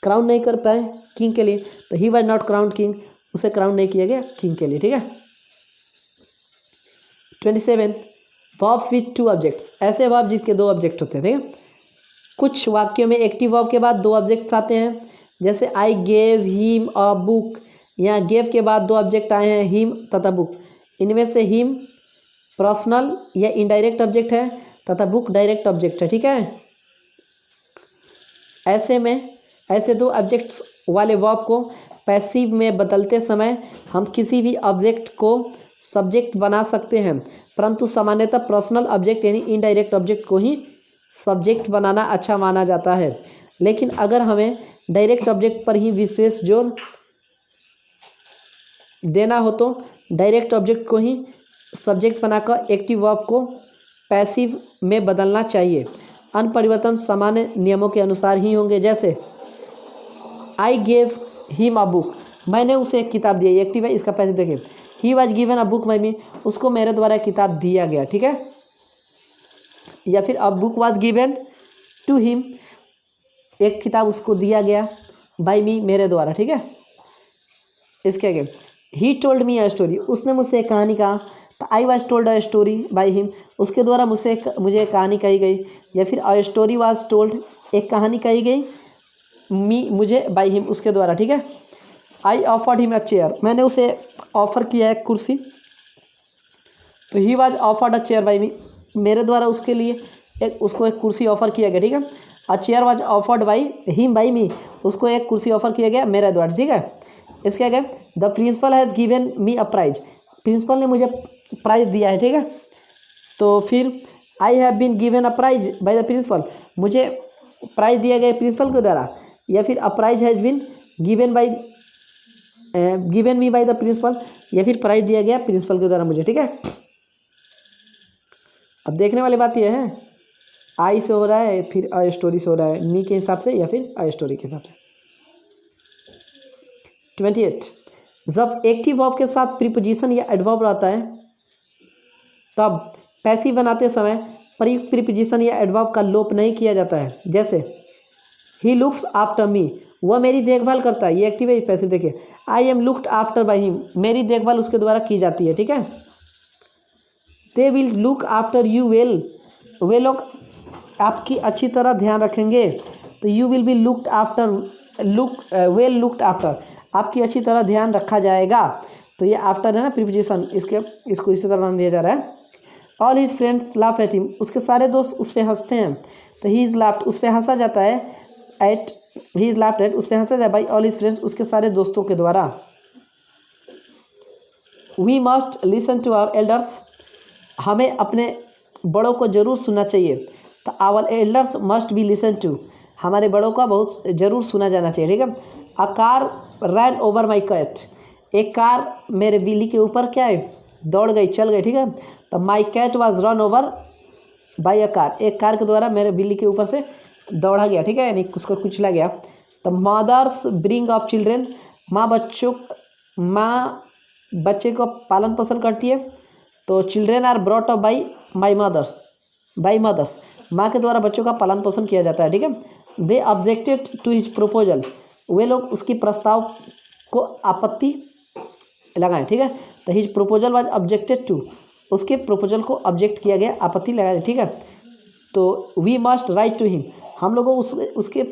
क्राउन नहीं कर पाए किंग के लिए, तो he was not crown king, उसे क्राउन नहीं किया गया किंग के लिए, ठीक है। 27 वर्ब्स विथ टू ऑब्जेक्ट्स, ऐसे वर्ब जिसके दो ऑब्जेक्ट होते हैं, ठीक है। कुछ वाक्यों में एक्टिव वर्ब के बाद दो ऑब्जेक्ट्स आते हैं, जैसे I gave him a book, यहाँ गेव के बाद दो ऑब्जेक्ट आए हैं, हिम तथा बुक। इनमें से हिम पर्सनल या इनडायरेक्ट ऑब्जेक्ट है तथा बुक डायरेक्ट ऑब्जेक्ट है, ठीक है। ऐसे में ऐसे दो ऑब्जेक्ट्स वाले वर्ब को पैसिव में बदलते समय हम किसी भी ऑब्जेक्ट को सब्जेक्ट बना सकते हैं, परंतु सामान्यतः पर्सनल ऑब्जेक्ट यानी इनडायरेक्ट ऑब्जेक्ट को ही सब्जेक्ट बनाना अच्छा माना जाता है। लेकिन अगर हमें डायरेक्ट ऑब्जेक्ट पर ही विशेष जोर देना हो तो डायरेक्ट ऑब्जेक्ट को ही सब्जेक्ट बनाकर एक्टिव वर्ब को पैसिव में बदलना चाहिए। अन्य परिवर्तन सामान्य नियमों के अनुसार ही होंगे। जैसे I gave him a book, मैंने उसे एक किताब दी, एक्टिव है, इसका पैसिव देखिए। He was given a book by me, उसको मेरे द्वारा किताब दिया गया, ठीक है। या फिर a book was given to him, एक किताब उसको दिया गया, बाय मी, मेरे द्वारा, ठीक है। इसके आगे he told me a story, उसने मुझसे एक कहानी कहा, तो I was told a story by him, उसके द्वारा मुझे एक कहानी कही गई। या फिर अ स्टोरी वॉज टोल्ड, एक कहानी कही गई मुझे बाय हिम, उसके द्वारा, ठीक है। I offered him a chair, मैंने उसे ऑफर किया एक कुर्सी, तो he was offered a chair by me, मेरे द्वारा उसके लिए उसको एक कुर्सी ऑफर किया गया, ठीक है। A chair was offered by him by me, उसको एक कुर्सी ऑफर किया गया मेरे द्वारा, ठीक है। इसके आगे the principal has given me a prize, principal ने मुझे प्राइज़ दिया है, ठीक है। तो फिर I have been given a prize by the principal, मुझे प्राइज़ दिया गया प्रिंसिपल के द्वारा। या फिर a prize has been given me by the principal, या फिर प्राइज़ दिया गया प्रिंसिपल के द्वारा मुझे, ठीक है। अब देखने वाली बात यह है आई से हो रहा है फिर अ स्टोरी से हो रहा है, मी के हिसाब से या फिर अ स्टोरी के हिसाब से। 28 जब एक्टिव वर्ब के साथ प्रीपोजिशन या एडवर्ब रहता है तब पैसिव बनाते समय प्रयुक्त प्रीपोजिशन या एडवर्ब का लोप नहीं किया जाता है। जैसे ही लुक्स आफ्टर मी, वह मेरी देखभाल करता है, ये एक्टिव है, पैसिव देखिए। I am looked after by him, मेरी देखभाल उसके द्वारा की जाती है, ठीक है। They will look after you well, वे लोग आपकी अच्छी तरह ध्यान रखेंगे, तो you will be looked after, well looked after, आपकी अच्छी तरह ध्यान रखा जाएगा। तो ये आफ्टर है ना प्रीपोजिशन, इसको इसी तरह नाम दिया जा रहा है। All his friends laugh at him, उसके सारे दोस्त उस पर हंसते हैं, तो ही इज़ लाफ्ड, उस पर हंसा जाता है, at he is laughed at, उस पर हंसा जाता है बाई ऑल हिज फ्रेंड्स, उसके सारे दोस्तों के द्वारा। We must listen to our elders, हमें अपने बड़ों को जरूर सुनना चाहिए, तो our elders must be listen to, हमारे बड़ों का बहुत जरूर सुना जाना चाहिए, ठीक है। A car ran over my cat, एक कार मेरे बिल्ली के ऊपर क्या है, दौड़ गई, चल गई, ठीक है। तो my cat was run over by a car, एक कार के द्वारा मेरे बिल्ली के ऊपर से दौड़ा गया, ठीक है, यानी उसको कुचला गया। तो मदर्स ब्रिंग अप चिल्ड्रेन, माँ बच्चे को पालन पोषण करती है, तो children are brought up by mothers, माँ के द्वारा बच्चों का पालन पोषण किया जाता है, ठीक है। They objected to his proposal, वे लोग उसकी प्रस्ताव को आपत्ति लगाएं, ठीक है। तो his proposal was objected to, उसके प्रपोजल को ऑब्जेक्ट किया गया, आपत्ति लगाया, ठीक है। तो we must write to him, हम लोगों को उसके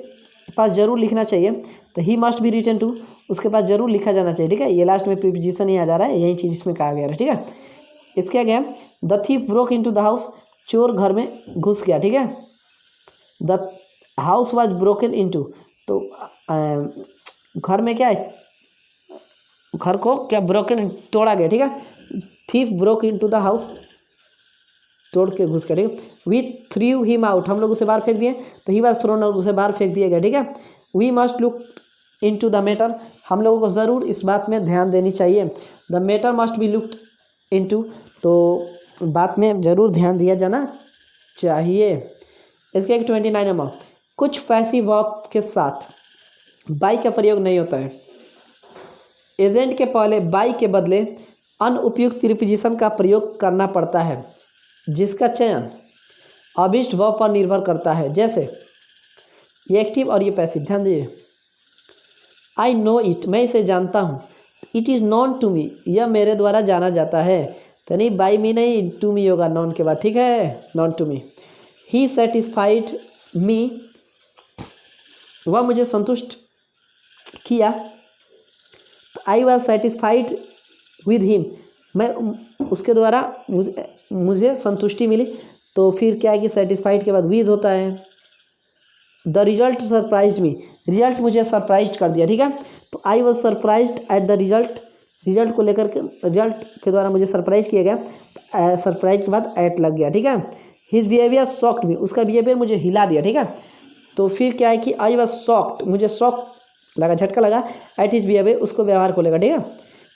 पास जरूर लिखना चाहिए। तो he must be written to, उसके पास जरूर लिखा जाना चाहिए, ठीक है। ये लास्ट में प्रीपोजिशन ही आ जा रहा है, यही चीज़ इसमें कहा गया है, ठीक है। इसके आगे the thief broke into the house, चोर घर में घुस गया, ठीक है। The house was broken into, तो घर में क्या है, घर को क्या ब्रोकन तोड़ा गया, ठीक है। Thief broke into the house, तोड़ के घुस गया, ठीक है। वी थ्रू हिम आउट, हम लोग उसे बाहर फेंक दिए, तो ही वाज थ्रोन आउट, उसे बाहर फेंक दिया गया, ठीक है। We must look into the matter, हम लोगों को ज़रूर इस बात में ध्यान देनी चाहिए। The matter must be looked into, तो बात में ज़रूर ध्यान दिया जाना चाहिए। इसके एक 29 नंबर, कुछ पैसिव वर्ब के साथ बाई का प्रयोग नहीं होता है। एजेंट के पहले बाई के बदले अनुपयुक्त प्रीपोजिशन का प्रयोग करना पड़ता है, जिसका चयन अभिष्ट वर्ब पर निर्भर करता है। जैसे ये एक्टिव और ये पैसिव, ध्यान दीजिए। आई नो इट, मैं इसे जानता हूँ। It is known to me, यह मेरे द्वारा जाना जाता है। तो नहीं, बाई मी नहीं, टू मी होगा नॉन के बाद, ठीक है, known to me. He satisfied me, वह मुझे संतुष्ट किया। तो I was satisfied with him, मैं उसके द्वारा मुझे संतुष्टि मिली। तो फिर क्या है कि सेटिस्फाइड के बाद विद होता है। The result surprised me, result मुझे सरप्राइज कर दिया, ठीक है। तो I was surprised at the result, result को लेकर के, रिजल्ट के द्वारा मुझे सरप्राइज किया गया। सरप्राइज के बाद एट लग गया, ठीक है। हिज बिहेवियर शॉक्ड मी, उसका बिहेवियर मुझे हिला दिया, ठीक है। तो फिर क्या है कि आई वॉज शॉक्ड, मुझे शॉक लगा, झटका लगा, एट हिज बिहेवियर, उसको व्यवहार को लेकर, ठीक है।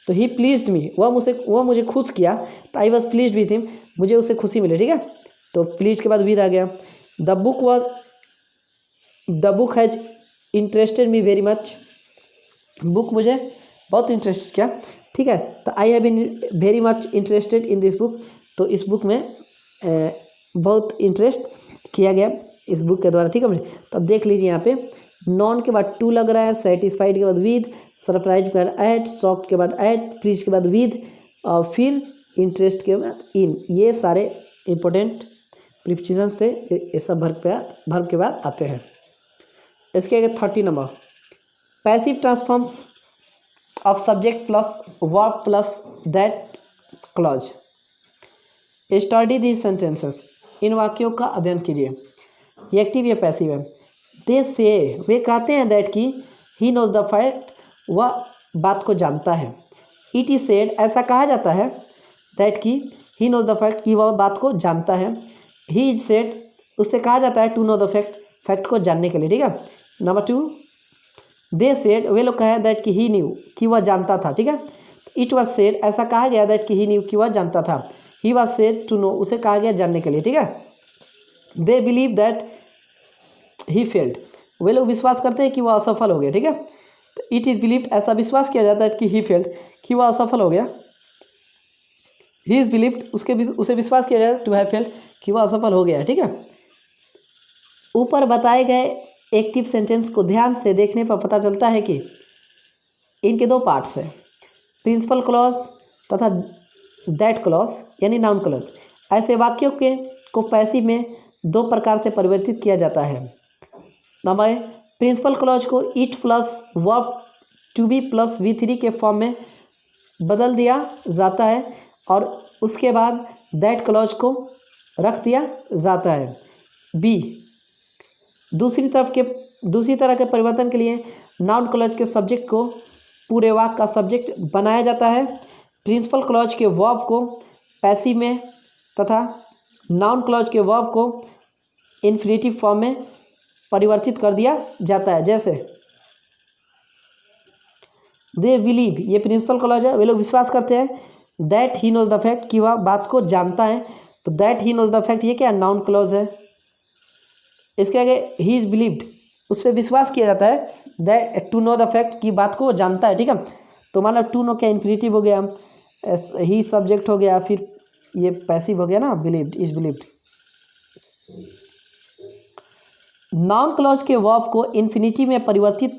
तो ही प्लीज्ड मी, वह मुझे खुश किया। तो I was pleased with him, मुझे उससे खुशी मिली, ठीक है। तो प्लीज के बाद विद आ गया। The book has interested me very much, book मुझे बहुत इंटरेस्ट किया, ठीक है। तो I have been very much interested in this book, तो इस बुक में बहुत इंटरेस्ट किया गया इस बुक के द्वारा, ठीक है। तो अब देख लीजिए यहाँ पे नॉन के बाद टू लग रहा है, सेटिस्फाइड के बाद विद, सरप्राइज के बाद एट, शॉक्ड के बाद एट, प्लीज के बाद विद, और फिर इंटरेस्ट के बाद इन। ये सारे इंपॉर्टेंट प्रीपोजिशंस थे, ये सब वर्ब के बाद आते हैं। इसके आगे 30 number, passive transforms of subject plus verb plus that clause. Study these sentences, इन वाक्यों का अध्ययन कीजिए। ये एक्टिव या पैसिव है। दे से, वे कहते हैं दैट की, ही नोज द फैक्ट, वह बात को जानता है। इट इज सेड, ऐसा कहा जाता है, दैट की, ही नोज द फैक्ट, कि वह बात को जानता है। ही इज सेड, उससे कहा जाता है to know the fact, fact को जानने के लिए, ठीक है। नंबर 2, दे सेड, वे लोग कहे दैट कि ही न्यू, कि वह जानता था, ठीक है। इट वॉज सेड, ऐसा कहा गया दैट कि ही न्यू, कि वह जानता था। He was said to know, उसे कहा गया जानने के लिए, ठीक है। They believe that he failed, वे लोग विश्वास करते हैं कि वह असफल हो गया, ठीक है। तो इट इज़ बिलीव्ड, ऐसा विश्वास किया जाता है कि ही फेल्ड, कि वह असफल हो गया। ही इज़ बिलीव्ड, उसे विश्वास किया जाता है टू हैव फेल्ड, कि वह असफल हो गया, ठीक है। ऊपर बताए गए एक्टिव सेंटेंस को ध्यान से देखने पर पता चलता है कि इनके दो पार्ट्स हैं, प्रिंसिपल क्लॉज तथा दैट क्लॉज, यानी नाउन क्लॉज। ऐसे वाक्यों को पैसिव में दो प्रकार से परिवर्तित किया जाता है। नंबर, प्रिंसिपल क्लॉज को it plus verb to be plus V3 के फॉर्म में बदल दिया जाता है, और उसके बाद दैट क्लॉज को रख दिया जाता है। बी, दूसरी तरह के परिवर्तन के लिए नाउन क्लॉज के सब्जेक्ट को पूरे वाक्य का सब्जेक्ट बनाया जाता है। प्रिंसिपल क्लॉज के वर्ब को पैसिव में तथा नाउन क्लॉज के वर्ब को इन्फिनेटिव फॉर्म में परिवर्तित कर दिया जाता है। जैसे दे बिलीव, ये प्रिंसिपल क्लॉज है, वे लोग विश्वास करते हैं। That he knows the fact, कि वह बात को जानता है। तो that he knows the fact, ये क्या नाउन क्लॉज है। इसके आगे ही इज बिलीव्ड, उस पर विश्वास किया जाता है, that to know the fact, की बात को जानता है, ठीक है। तो मान लो टू नो क्या इन्फिनेटिव हो गया, ही सब्जेक्ट हो गया, फिर ये पैसिव हो गया ना, believed, is believed. Noun clause के वर्ब को इन्फिनिटिव में परिवर्तित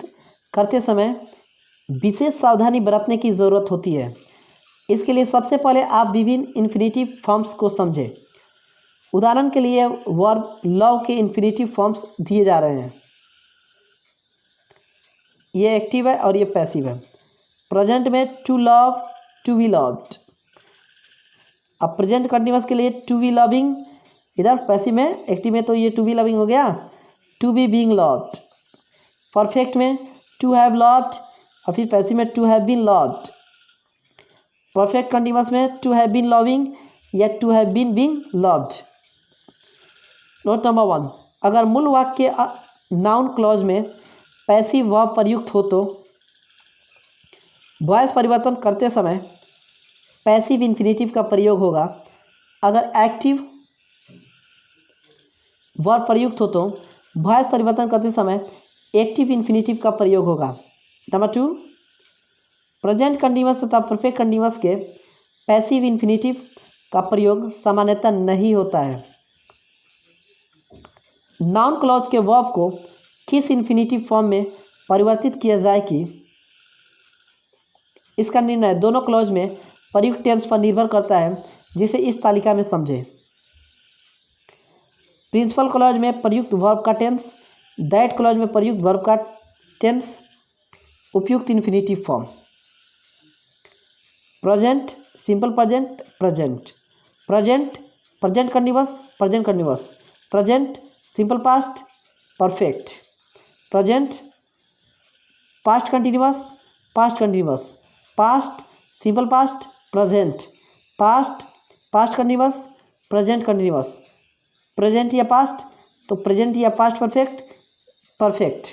करते समय विशेष सावधानी बरतने की ज़रूरत होती है। इसके लिए सबसे पहले आप विभिन्न इन्फिनिटिव फॉर्म्स को समझें। उदाहरण के लिए वर्ब लव के इन्फिनिटिव फॉर्म्स दिए जा रहे हैं। ये एक्टिव है और ये पैसिव है। प्रेजेंट में to love, to be loved. अब प्रेजेंट कंटिन्यूअस के लिए टू बी लविंग, इधर पैसिव में, एक्टिव में तो ये टू बी लविंग हो गया, to be being loved. Perfect में टू हैव लव्ड और फिर पैसिव में to have been loved. Perfect continuous में टू हैव बीन लविंग या to have been being loved. Note number 1, अगर मूल वाक्य नाउन क्लॉज में पैसिव वर्ब प्रयुक्त हो तो वॉइस परिवर्तन करते समय पैसिव इन्फिनिटिव का प्रयोग होगा। अगर एक्टिव वर्ब प्रयुक्त हो तो वॉइस परिवर्तन करते समय एक्टिव इन्फिनिटिव का प्रयोग होगा। नंबर 2, प्रेजेंट कंटिन्यूअस तथा परफेक्ट कंटिन्यूअस के पैसिव इन्फिनिटिव का प्रयोग सामान्यतः नहीं होता है। नाउन क्लॉज के वर्ब को किस इन्फिनिटिव फॉर्म में परिवर्तित किया जाए कि इसका निर्णय दोनों क्लॉज में प्रयुक्त टेंस पर निर्भर करता है, जिसे इस तालिका में समझें। प्रिंसिपल क्लॉज में प्रयुक्त वर्ब का टेंस, दैट क्लॉज में प्रयुक्त वर्ब का टेंस, उपयुक्त infinitive form. Present, simple present, present, present, present continuous, present continuous, present, simple past, perfect, present, past continuous, past continuous, past, simple past, present, past, past continuous, present continuous, present या पास्ट तो प्रेजेंट या पास्ट परफेक्ट, परफेक्ट,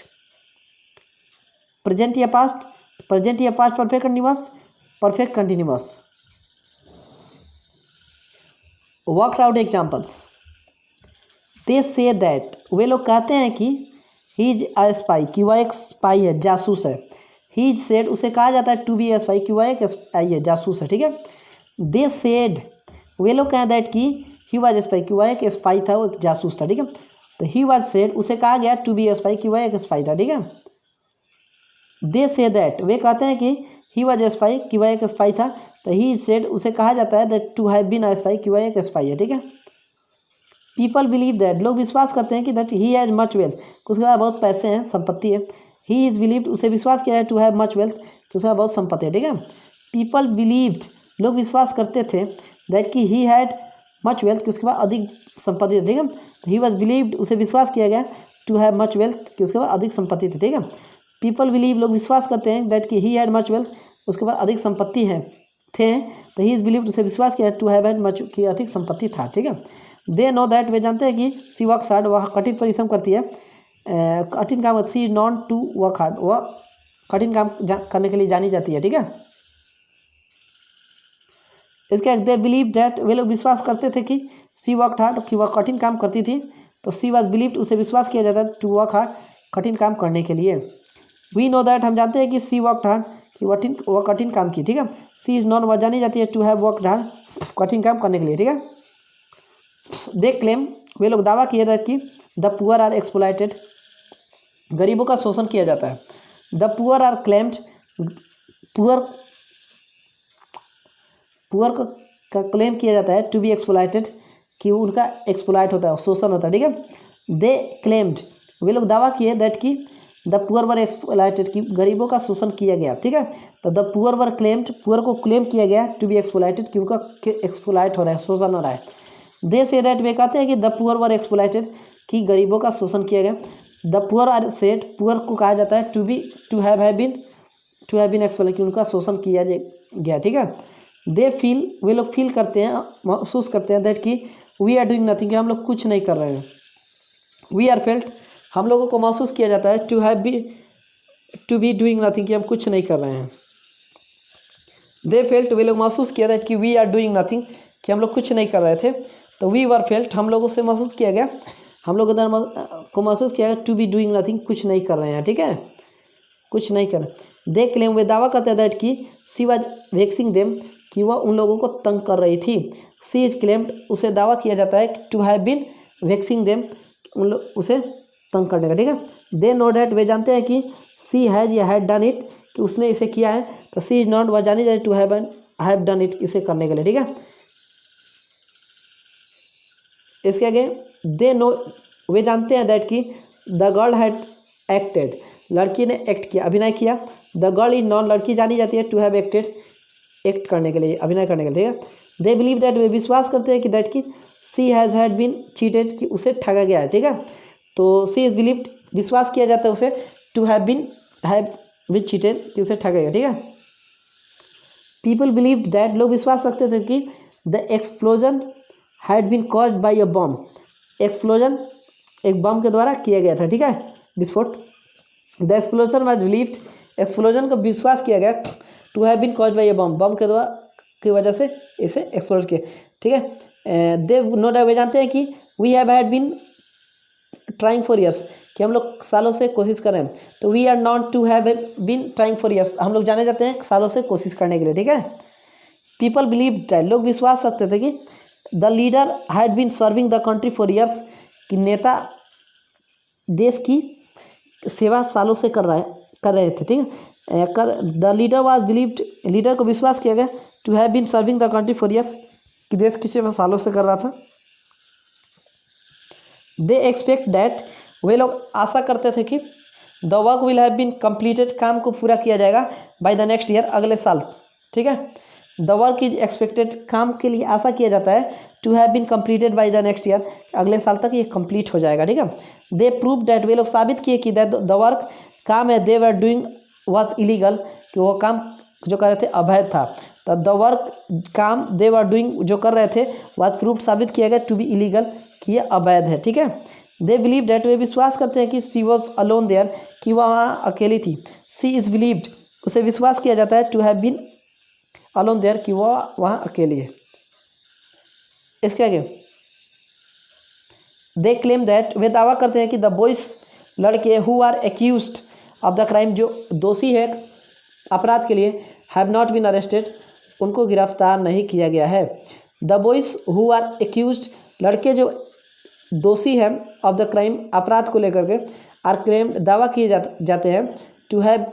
प्रेजेंट या पास्ट, प्रेजेंट या past perfect continuous, perfect continuous. Work out examples. They say that, वे लोग कहते हैं कि ही इज अ स्पाई, कि वह एक स्पाई है, जासूस है। ही इज सेड, उसे कहा जाता है टू बी ए स्पाई, कि वह एक स्पाई है, जासूस है, ठीक है। दे सेड, वे लोग कहें दैट कि ही वाज स्पाई, कि वह एक स्पाई था, वो एक जासूस था, ठीक है। तो ही वाज सेड, उसे कहा गया टू बी ए स्पाई, कि वह एक स्पाई था, ठीक है। दे से दैट, वे कहते हैं कि ही वाज ए स्पाई, कि वह एक स्पाई था। तो ही इज सेड, उसे कहा जाता है that to have been a spy, कि वह एक स्पाई है, ठीक है। पीपल बिलीव दैट, लोग विश्वास करते हैं कि that he has much wealth, उसके पास बहुत पैसे हैं, संपत्ति है। ही इज बिलीव्ड, उसे विश्वास किया है टू हैव मच वेल्थ, कि उसके पास बहुत संपत्ति है, ठीक है। पीपल बिलीव्ड, लोग विश्वास करते थे दैट कि ही हैड मच वेल्थ, कि उसके पास अधिक संपत्ति है, ठीक है। ही वॉज बिलीव्ड, उसे विश्वास किया गया टू हैव मच वेल्थ, कि उसके पास अधिक संपत्ति थी, ठीक है। पीपल बिलीव, लोग विश्वास करते हैं दैट कि ही हैड मच वेल्थ, उसके पास अधिक संपत्ति है थे। तो ही इज बिलीव्ड, उसे विश्वास किया टू हैव हैड मच, की अधिक संपत्ति था, ठीक है। दे नो दैट, वे जानते हैं कि सी वर्क्स हार्ड, वह कठिन परिश्रम करती है, कठिन काम, she is known to work hard, वह कठिन काम करने के लिए जानी जाती है, ठीक है। इसके दे बिलीव डैट, वे लोग विश्वास करते थे कि सी वर्क हार्ड, कि वह कठिन काम करती थी। तो सी वाज बिलीव्ड, उसे विश्वास किया जाता है टू वर्क हार्ड, कठिन काम करने के लिए। वी नो दैट, हम जानते हैं कि सी वर्क हार्ड, कि वह कठिन काम की, ठीक है। सी इज नॉन, वह जानी जाती है टू हैव वर्क हार्ड, कठिन काम करने के लिए, ठीक है। दे क्लेम, वे लोग दावा किए थे कि द पुअर आर एक्सप्लॉइटेड, गरीबों का शोषण किया जाता है। The poor are claimed, poor का क्लेम किया जाता है टू बी एक्सप्लॉइटेड, कि उनका एक्सप्लॉइट होता है, शोषण होता है, ठीक है। दे क्लेम्ड, वे लोग दावा किए दैट कि द पुअर वर एक्सप्लॉइटेड, कि गरीबों का शोषण किया गया, ठीक है। तो the poor were claimed, poor को क्लेम किया गया टू बी एक्सप्लॉइटेड, कि उनका एक्सप्लॉइट हो रहा है, शोषण हो रहा है। दे से दैट, वे कहते हैं कि द पुअर वर एक्सप्लॉइटेड, कि गरीबों का शोषण किया गया। The poor are said, poor को कहा जाता है टू हैव बीन एक्सप्लॉइटेड, कि उनका शोषण किया गया, ठीक है। दे फील, वे लोग फील करते हैं, महसूस करते हैं दैट कि वी आर डूइंग नथिंग, कि हम लोग कुछ नहीं कर रहे हैं। वी आर फेल्ट, हम लोगों को महसूस किया जाता है टू बी डूइंग नथिंग, कि हम कुछ नहीं कर रहे हैं। दे फेल्ट, वे लोग महसूस किया दैट कि वी आर डूइंग नथिंग, कि हम लोग कुछ नहीं कर रहे थे। तो वी वर फेल्ट, हम लोगों से महसूस किया गया, हम लोग को महसूस किया गया टू बी डूइंग नथिंग, कुछ नहीं कर रहे हैं, ठीक है, कुछ नहीं कर रहे। दे क्लेम, वे दावा करते हैं दैट कि सी वाज वेक्सिंग देम, कि वह उन लोगों को तंग कर रही थी। सी इज क्लेम्ड, उसे दावा किया जाता है to have been vexing them, उसे तंग करने का, ठीक है। दे नो डैट, वे जानते हैं कि सी हैज़ या हैड डन इट, कि उसने इसे किया है। तो सी इज नॉट, वह जानी जाए टू हैव डन इट, इसे करने के लिए, ठीक है। इसके आगे दे नो, वे जानते हैं दैट कि द गर्ल हैड एक्टेड, लड़की ने एक्ट किया, अभिनय किया। द गर्ल इज नॉन, लड़की जानी जाती है टू हैव एक्टेड, एक्ट करने के लिए, अभिनय करने के लिए, ठीक है। दे बिलीव दैट, वे विश्वास करते हैं कि दैट की सी हैज़ हैड बीन चीटेड, कि उसे ठगा गया है, ठीक है। तो सी इज बिलीव्ड, विश्वास किया जाता है उसे, टू हैव बीन चीटेड, कि उसे ठगा गया, ठीक है। पीपल बिलीव दैट, लोग विश्वास रखते थे कि the explosion had been caused by a bomb, explosion एक बम के द्वारा किया गया था, ठीक है, विस्फोट। The explosion was believed, explosion को विश्वास किया गया to have been caused by a bomb, बम के द्वारा की वजह से इसे एक्सप्लोड किया, ठीक है। दे नो डाउट, वे जानते हैं कि we have had been trying for years, कि हम लोग सालों से कोशिश कर रहे हैं। तो we are not to have been trying for years, हम लोग जाने जाते हैं सालों से कोशिश करने के लिए, ठीक है। पीपल बिलीव दैट, लोग विश्वास रखते थे कि the leader had been serving the country for years, कि नेता देश की सेवा सालों से कर रहे थे, ठीक है। The leader was believed, leader को विश्वास किया गया to have been serving the country for years, कि देश की सेवा सालों से कर रहा था। दे एक्सपेक्ट दैट, वे लोग आशा करते थे कि the work will have been completed, काम को पूरा किया जाएगा बाय द नेक्स्ट ईयर, अगले साल, ठीक है। द वर्क इज एक्सपेक्टेड, काम के लिए आशा किया जाता है, to have been completed by the next year, अगले साल तक ये कंप्लीट हो जाएगा, ठीक है। दे प्रूव दैट, वे लोग साबित किए कि द वर्क, काम है, दे वर डूइंग वाज इलीगल, कि वो काम जो कर रहे थे अवैध था। तो द वर्क, काम दे वर डूइंग जो कर रहे थे, वाज प्रूव साबित किया गया टू बी इलीगल, कि ये अवैध है, ठीक है। दे बिलीव दैट, वे विश्वास करते हैं कि सी वॉज अलोन देयर, कि वह वहाँ अकेली थी। सी इज बिलीव्ड, उसे विश्वास किया जाता है to have been alone there, कि वह वहाँ अकेली है। इसके आगे दे क्लेम दैट, वे दावा करते हैं कि द बॉयज, लड़के, who are accused of the crime, जो दोषी है अपराध के लिए, हैव नॉट बीन अरेस्टेड, उनको गिरफ्तार नहीं किया गया है। The boys who are accused, लड़के जो दोषी हैं ऑफ द क्राइम, अपराध को लेकर के, आर क्लेम, दावा किए जाते हैं, to have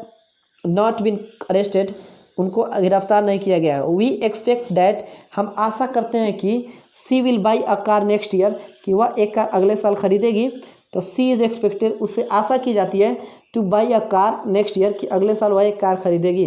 not been arrested, उनको गिरफ्तार नहीं किया गया है। वी एक्सपेक्ट दैट, हम आशा करते हैं कि she will buy a car next year, कि वह एक कार अगले साल खरीदेगी। तो सी इज एक्सपेक्टेड, उससे आशा की जाती है to buy a car next year, कि अगले साल वह एक कार खरीदेगी।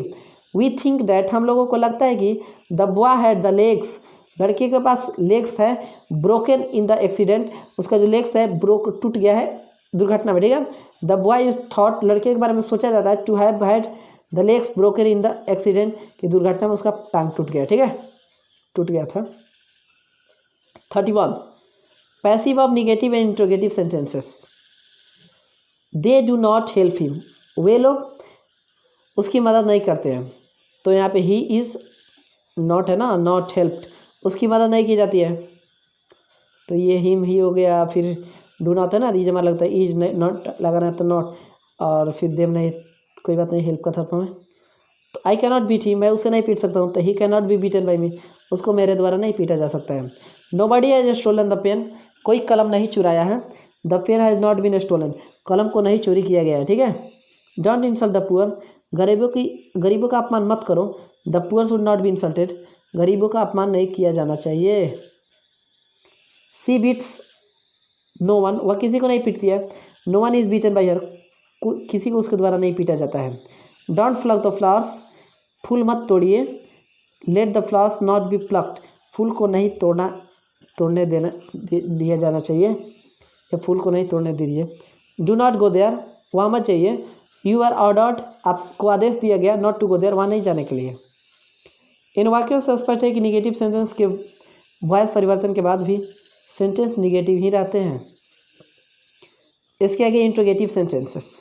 वी थिंक दैट, हम लोगों को लगता है कि the boy had the legs, लड़के के पास लेग्स है, ब्रोकन इन द एक्सीडेंट, उसका जो लेग्स है टूट गया है दुर्घटना में, ठीक है। द बॉय इज थॉट, लड़के के बारे में सोचा जाता है to have had the legs broken in the accident, कि दुर्घटना में उसका टांग टूट गया, ठीक है, टूट गया था। 31 passive of negative and interrogative sentences. They do not help him, वे लोग उसकी मदद नहीं करते हैं। तो यहाँ पे ही इज़ नॉट है ना, नॉट हेल्प्ड, उसकी मदद नहीं की जाती है। तो ये हिम ही हो गया, फिर डू नॉट है ना, ये जमा लगता है, इज नॉट लगाना है तो नॉट, और फिर देम नहीं, कोई बात नहीं, हेल्प का था में। तो I can not beat him, मैं उसे नहीं पीट सकता हूँ। तो he can not be beaten by me, उसको मेरे द्वारा नहीं पीटा जा सकता है। Nobody has stolen the pen, कोई कलम नहीं चुराया है। The pen has not been stolen, कलम को नहीं चोरी किया गया है, ठीक है। डोंट इंसल्ट द पुअर, गरीबों का अपमान मत करो। The poor should not be insulted, गरीबों का अपमान नहीं किया जाना चाहिए। सी बीट्स नो वन, वह किसी को नहीं पीटती है। No one is beaten by her, किसी को उसके द्वारा नहीं पीटा जाता है। डोंट प्लक द फ्लावर्स, फूल मत तोड़िए। Let the flowers not be plucked, फूल को नहीं तोड़ने दिया जाना चाहिए, या फूल को नहीं तोड़ने दीजिए। डू नॉट गो देयर, वहाँ मत चाहिए। यू आर ऑर्डर्ड, आपको आदेश दिया गया, नॉट टू गो देयर, वहाँ नहीं जाने के लिए। इन वाक्यों से स्पष्ट है कि निगेटिव सेंटेंस के वॉइस परिवर्तन के बाद भी सेंटेंस निगेटिव ही रहते हैं। इसके आगे इंट्रोगेटिव सेंटेंसेस।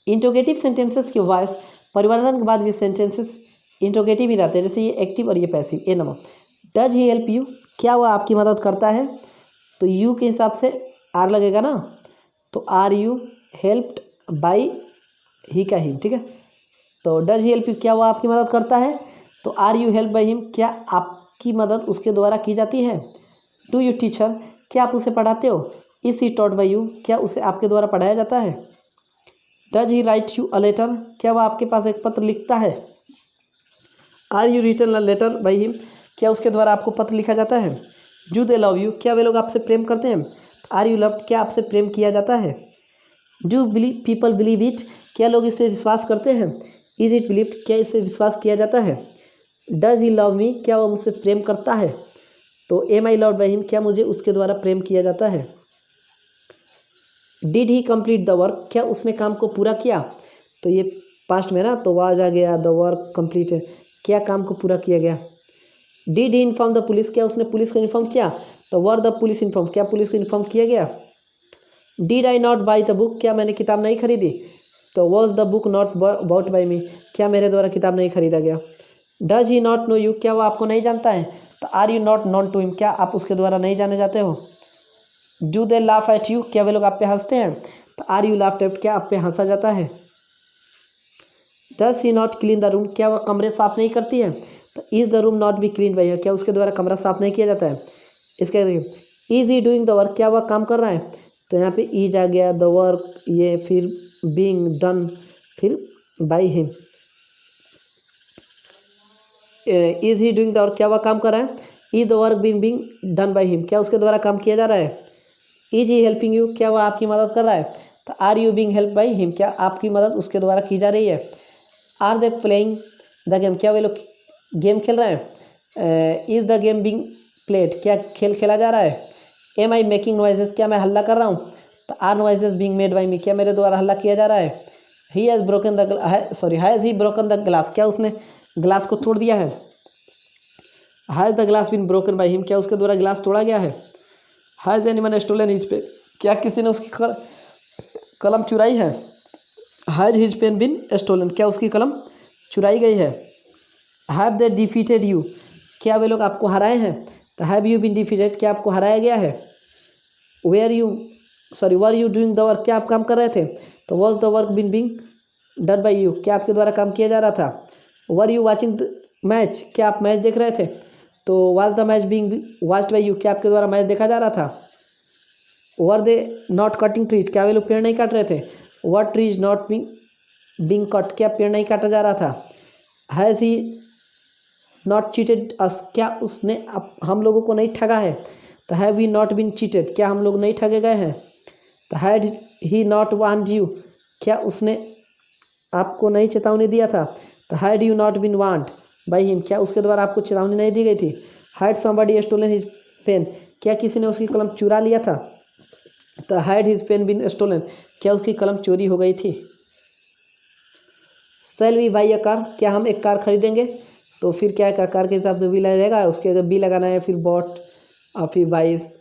इंट्रोगेटिव सेंटेंसेस के वॉइस परिवर्तन के बाद भी सेंटेंसेस इंट्रोगेटिव ही रहते हैं, जैसे ये एक्टिव और ये passive. A number, does he help you, क्या वह आपकी मदद करता है। तो यू के हिसाब से आर लगेगा ना, तो आर यू हेल्प्ड बाई ही का हिम, ठीक है। तो डज ही हेल्प यू, क्या वह आपकी मदद करता है। तो are you help by him, क्या आपकी मदद उसके द्वारा की जाती है। डू यू टीचर, क्या आप उसे पढ़ाते हो। Is he taught by you, क्या उसे आपके द्वारा पढ़ाया जाता है। Does he write you a letter, क्या वह आपके पास एक पत्र लिखता है। Are you written a letter by him, क्या उसके द्वारा आपको पत्र लिखा जाता है। डू दे लव यू, क्या वे लोग आपसे प्रेम करते हैं। आर यू लव्ड, क्या आपसे प्रेम किया जाता है। Do believe people believe it, क्या लोग इस पर विश्वास करते हैं। इज इट बिलीव्ड, क्या इस पर विश्वास किया जाता है। डज ही लव मी, क्या वह मुझसे प्रेम करता है। तो am I loved by him, क्या मुझे उसके द्वारा प्रेम किया जाता है। Did he complete the work, क्या उसने काम को पूरा किया। तो ये पास्ट में ना, तो वाज आ गया, द वर्क कंप्लीट है, क्या काम को पूरा किया गया। Did he inform the police, क्या उसने पुलिस को इन्फॉर्म किया। तो वर द पुलिस इन्फॉर्म, क्या पुलिस को इन्फॉर्म किया गया। Did I not buy the book, क्या मैंने किताब नहीं खरीदी। तो was the book not bought by me, क्या मेरे द्वारा किताब नहीं खरीदा गया। Does he not know you, क्या वो आपको नहीं जानता है। तो are you not known to him, क्या आप उसके द्वारा नहीं जाने जाते हो। Do they laugh at you, क्या वे लोग आप पे हंसते हैं। तो आर यू लाफ्ड एट, क्या आप पे हंसा जाता है। Does he not clean the room, क्या वह कमरे साफ नहीं करती है। तो is the room not be clean by, क्या उसके द्वारा कमरा साफ नहीं किया जाता है। इसके is he doing the work, क्या वह काम कर रहा है। तो यहाँ पे इज आ गया, द वर्क, ये फिर बीइंग डन, फिर by him. Is he doing the work, क्या वह काम कर रहा है। Is the work being done by him, क्या उसके द्वारा काम किया जा रहा है। इज ही हेल्पिंग यू, क्या वह आपकी मदद कर रहा है। तो are you being help by him, क्या आपकी मदद उसके द्वारा की जा रही है। Are they playing the game, क्या वे लोग गेम खेल रहे हैं। Is the game being played, क्या खेल खेला जा रहा है। एम आई मेकिंग नॉइजेस, क्या मैं हल्ला कर रहा हूँ। तो are noises being made by me, क्या मेरे द्वारा हल्ला किया जा रहा है। He has broken the has he broken the glass, क्या उसने ग्लास को तोड़ दिया है। Has the glass been broken by him, क्या उसके द्वारा ग्लास तोड़ा गया है। Has anyone stolen his pen, क्या किसी ने उसकी कलम चुराई है। Has his pen been stolen, क्या उसकी कलम चुराई गई है। हैव दे डिफीटेड यू, क्या वे लोग आपको हराए हैं। तो हैव यू बीन डिफीटेड, क्या आपको हराया गया है। Were you doing the work, क्या आप काम कर रहे थे। तो was the work being done by you, क्या आपके द्वारा काम किया जा रहा था। Were you watching the match, क्या आप मैच देख रहे थे। तो was the match being watched by you, क्या आपके द्वारा मैच देखा जा रहा था। वर दे नॉट कटिंग ट्रीज, क्या वे लोग पेड़ नहीं काट रहे थे। Were trees not being cut, क्या पेड़ नहीं काटा जा रहा था। Has he not cheated us, क्या उसने हम लोगों को नहीं ठगा है। तो have we not been cheated, क्या हम लोग नहीं ठगे गए हैं। तो had he not warned you, क्या उसने आपको नहीं चेतावनी दिया था। तो had you not been warned by him, क्या उसके द्वारा आपको चेतावनी नहीं दी गई थी। Had somebody stolen his pen, क्या किसी ने उसकी कलम चुरा लिया था। तो had his pen been stolen, क्या उसकी कलम चोरी हो गई थी। Shall we buy a car, क्या हम एक कार खरीदेंगे। तो फिर क्या है, कार के हिसाब से वी लगेगा, उसके अगर बी लगाना है फिर बॉट और फिर बाइस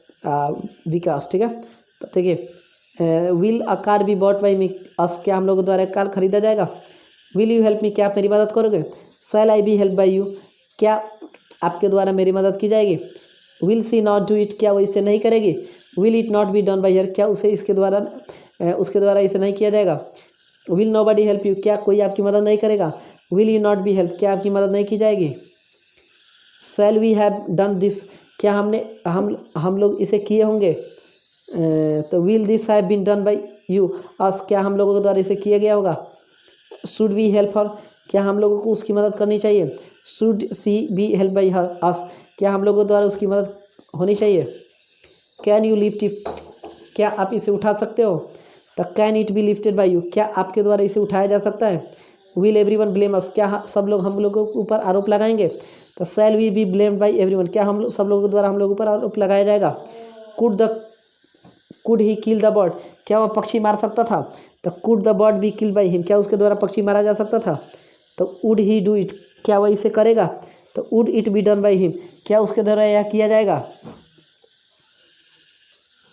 विकास, ठीक है। तो देखिए will a car be bought by me us, क्या हम लोगों द्वारा एक कार खरीदा जाएगा। विल यू हेल्प मी, क्या आप मेरी मदद करोगे। Shall I be help by you, क्या आपके द्वारा मेरी मदद की जाएगी। Will she not do it, क्या वो इसे नहीं करेगी। Will it not be done by her, क्या उसे इसके द्वारा उसके द्वारा इसे नहीं किया जाएगा। Will nobody help you, क्या कोई आपकी मदद नहीं करेगा। Will you not be help, क्या आपकी मदद नहीं की जाएगी। Shall we have done this, क्या हम लोग इसे किए होंगे। तो will this have been done by you us, क्या हम लोगों के द्वारा इसे किया गया होगा। शुड वी हेल्प हर, क्या हम लोगों को उसकी मदद करनी चाहिए। Should she be help by her us, क्या हम लोगों द्वारा उसकी मदद होनी चाहिए। कैन यू लिफ्ट इट, क्या आप इसे उठा सकते हो। तो can it be lifted by you, क्या आपके द्वारा इसे उठाया जा सकता है। विल एवरीवन ब्लेम अस, क्या सब लोग हम लोगों के ऊपर आरोप लगाएंगे। तो shall we be blamed by everyone, क्या हम लोग सब लोगों के द्वारा हम लोगों पर आरोप लगाया जाएगा। Could he kill the bird, क्या वह पक्षी मार सकता था। तो could the bird B killed by him, क्या उसके द्वारा पक्षी मारा जा सकता था। तो वुड ही डू इट, क्या वह इसे करेगा। तो would it be done by him, क्या उसके द्वारा यह किया जाएगा।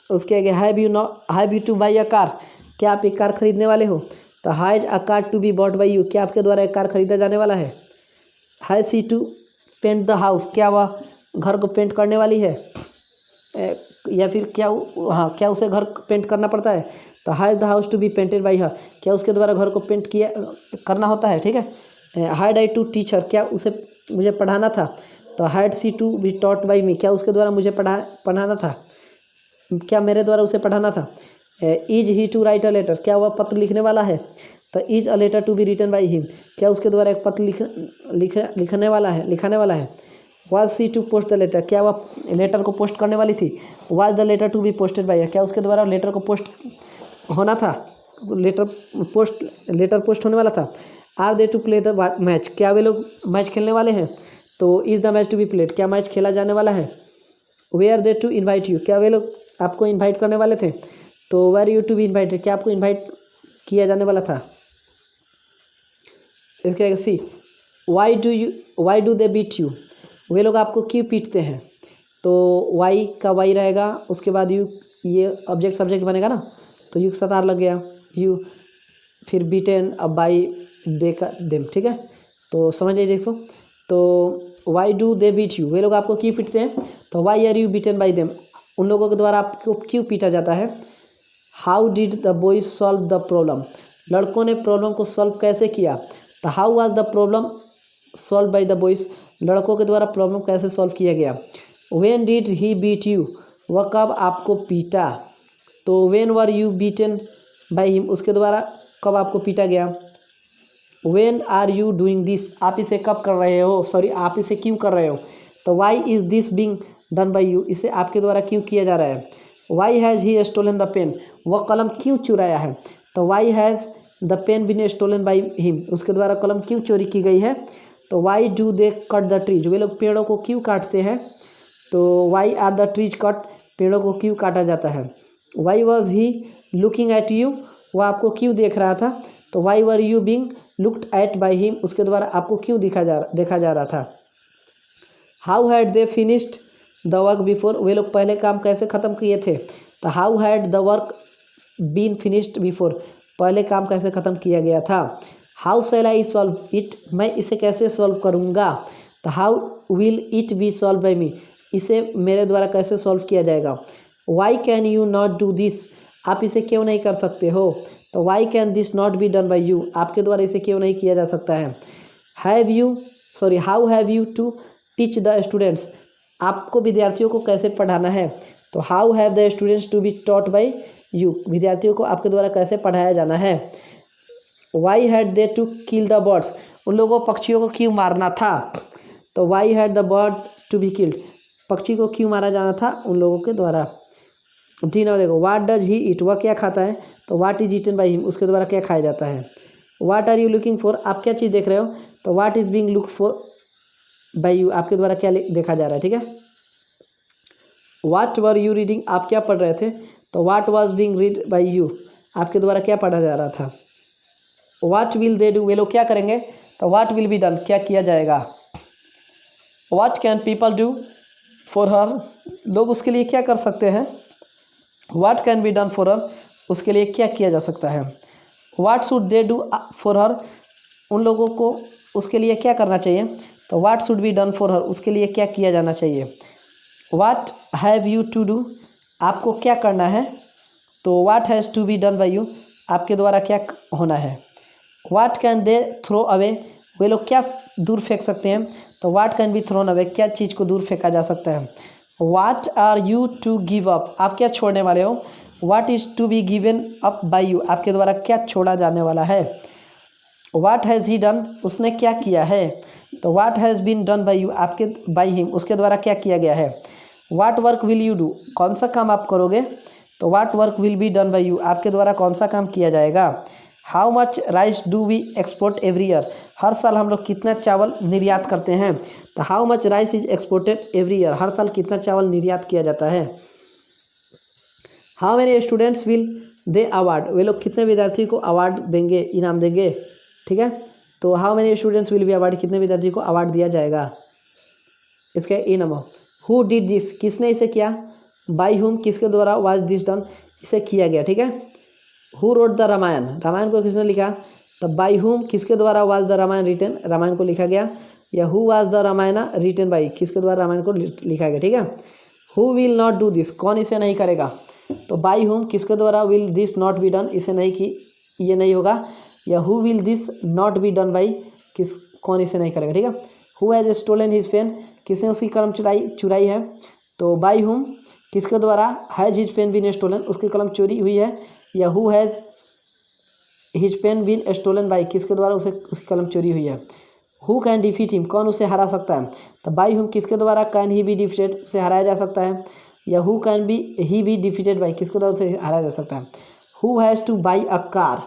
उसके आगे have you to buy a car, क्या आप एक कार खरीदने वाले हो। तो has a car to be bought by you, क्या आपके द्वारा एक कार खरीदा जाने वाला है। Has she to paint the house, क्या वह घर को पेंट करने वाली है। या फिर क्या उसे घर पेंट करना पड़ता है। तो has the house to be painted by her, क्या उसके द्वारा घर को पेंट करना होता है, ठीक है। हैड आई टू टीचर, क्या मुझे पढ़ाना था। तो had she to be taught by me, क्या उसके द्वारा मुझे पढ़ाना था। क्या मेरे द्वारा उसे पढ़ाना था। Is he to write a letter, क्या वह पत्र लिखने वाला है। तो is a letter to be written by him, क्या उसके द्वारा एक पत्र लिखने वाला है, लिखाने वाला है। Was she to post the letter, क्या वह लेटर को पोस्ट करने वाली थी। Was the letter to be posted by, क्या उसके द्वारा लेटर को पोस्ट होना था, लेटर पोस्ट होने वाला था। Are they to play the match, क्या वे लोग मैच खेलने वाले हैं। तो is the match to be played, क्या मैच खेला जाने वाला है। Were they to invite you, क्या वे लोग आपको इन्वाइट करने वाले थे। तो were you to be invited, क्या आपको इन्वाइट किया जाने वाला था। इसके सी why do they beat you, वे लोग आपको क्यों पीटते हैं। तो वाई का वाई रहेगा, उसके बाद यू, ये ऑब्जेक्ट सब्जेक्ट बनेगा ना, तो यू के साथ आर लग गया, यू फिर बीटेन, अब बाई दे का देम, ठीक है। तो समझ लीजिए इसको। तो why do they beat you, वे लोग आपको क्यों पीटते हैं। तो why are you beaten by them, उन लोगों के द्वारा आपको क्यों पीटा जाता है। How did the boys solve the problem, लड़कों ने प्रॉब्लम को सॉल्व कैसे किया। तो how was the problem solve by the boys, लड़कों के द्वारा प्रॉब्लम कैसे सॉल्व किया गया। When did he beat you, वह कब आपको पीटा। तो when were you beaten by him, उसके द्वारा कब आपको पीटा गया। When are you doing this, आप इसे कब कर रहे हो, सॉरी आप इसे क्यों कर रहे हो। तो why is this being done by you, इसे आपके द्वारा क्यों किया जा रहा है। Why has he stolen the pen, वह कलम क्यों चुराया है। तो why has the pen been stolen by him, उसके द्वारा कलम क्यों चोरी की गई है। तो why do they cut the trees, वे लोग पेड़ों को क्यों काटते हैं। तो why are the trees cut, पेड़ों को क्यों काटा जाता है। Why was he looking at you, वह आपको क्यों देख रहा था। तो why were you being looked at by him, उसके द्वारा आपको क्यों देखा जा रहा था। How had they finished the work before, वे लोग पहले काम कैसे ख़त्म किए थे। तो how had the work been finished before, पहले काम कैसे ख़त्म किया गया था। How shall I solve it, मैं इसे कैसे सॉल्व करूँगा। तो how will it be solve by me, इसे मेरे द्वारा कैसे सॉल्व किया जाएगा। Why can you not do this, आप इसे क्यों नहीं कर सकते हो। तो why can this not be done by you, आपके द्वारा इसे क्यों नहीं किया जा सकता है। How have you to teach the students, आपको विद्यार्थियों को कैसे पढ़ाना है। तो how have the students to be taught by you, विद्यार्थियों को आपके द्वारा कैसे पढ़ाया जाना है। Why had they to kill the birds, उन लोगों को पक्षियों को क्यों मारना था। तो why had the bird to be killed, पक्षी को क्यों मारा जाना था उन लोगों के द्वारा। ठीक है, देखो वाट डज ही ईट, वह क्या खाता है। तो what is eaten by him, उसके द्वारा क्या खाया जाता है। What are you looking for, आप क्या चीज़ देख रहे हो। तो what is being looked for by you, आपके द्वारा क्या देखा जा रहा है, ठीक है। वाट वर यू रीडिंग, आप क्या पढ़ रहे थे। तो what was being read by you, आपके द्वारा क्या पढ़ा जा रहा था। वाट विल दे डू, वे लोग क्या करेंगे। तो वाट विल बी डन, क्या किया जाएगा। What can people do for her, लोग उसके लिए क्या कर सकते हैं। What can be done for her, उसके लिए क्या किया जा सकता है। What should they do for her, उन लोगों को उसके लिए क्या करना चाहिए। तो what should be done for her, उसके लिए क्या किया जाना चाहिए। What have you to do, आपको क्या करना है। तो what has to be done by you, आपके द्वारा क्या होना है। What can they throw away, वे लोग क्या दूर फेंक सकते हैं। तो what can be thrown away, क्या चीज़ को दूर फेंका जा सकता है। What are you to give up, आप क्या छोड़ने वाले हो। What is to be given up by you, आपके द्वारा क्या छोड़ा जाने वाला है। वाट हैज़ ही डन, उसने क्या किया है। तो what has been done by you, आपके बाई हिम, उसके द्वारा क्या किया गया है। What work will you do, कौन सा काम आप करोगे। तो what work will be done by you, आपके द्वारा कौन सा काम किया जाएगा। How much rice do we export every year, हर साल हम लोग कितना चावल निर्यात करते हैं। तो how much rice is exported every year, हर साल कितना चावल निर्यात किया जाता है। How many students will they award, वे लोग कितने विद्यार्थी को अवार्ड देंगे, इनाम देंगे, ठीक है। तो how many students will be award, कितने विद्यार्थी को अवार्ड दिया जाएगा। इसका ए नंबर। हु डिड दिस, किसने इसे किया। बाई हुम, किसके द्वारा वाज दिस डन, इसे किया गया, ठीक है। Who wrote the Ramayana, Ramayana को किसने लिखा। तो बाई हुम, किसके द्वारा was the Ramayana written, Ramayana को लिखा गया। या who was the Ramayana written by, किसके द्वारा रामायण को लिखा गया, ठीक है। Who will not do this, कौन इसे नहीं करेगा। तो बाई हुम, किसके द्वारा will this not be done, इसे नहीं की, ये नहीं होगा। या who will this not be done by, कौन इसे नहीं करेगा, ठीक है। Who has stolen his pen, किसने उसकी कलम चुराई है। तो बाई हुम, किसके द्वारा? Has his pen been stolen, उसकी कलम चोरी हुई है, या who has his pen been stolen by, किसके द्वारा उसे उसकी कलम चोरी हुई है। हु कैन डिफीट हिम, कौन उसे हरा सकता है? तो बाई हुम, किसके द्वारा कैन ही बी डिफीटेड, उसे हराया जा सकता है, या who can be he be defeated by, किसके द्वारा उसे हराया जा सकता है। Who has to buy a car,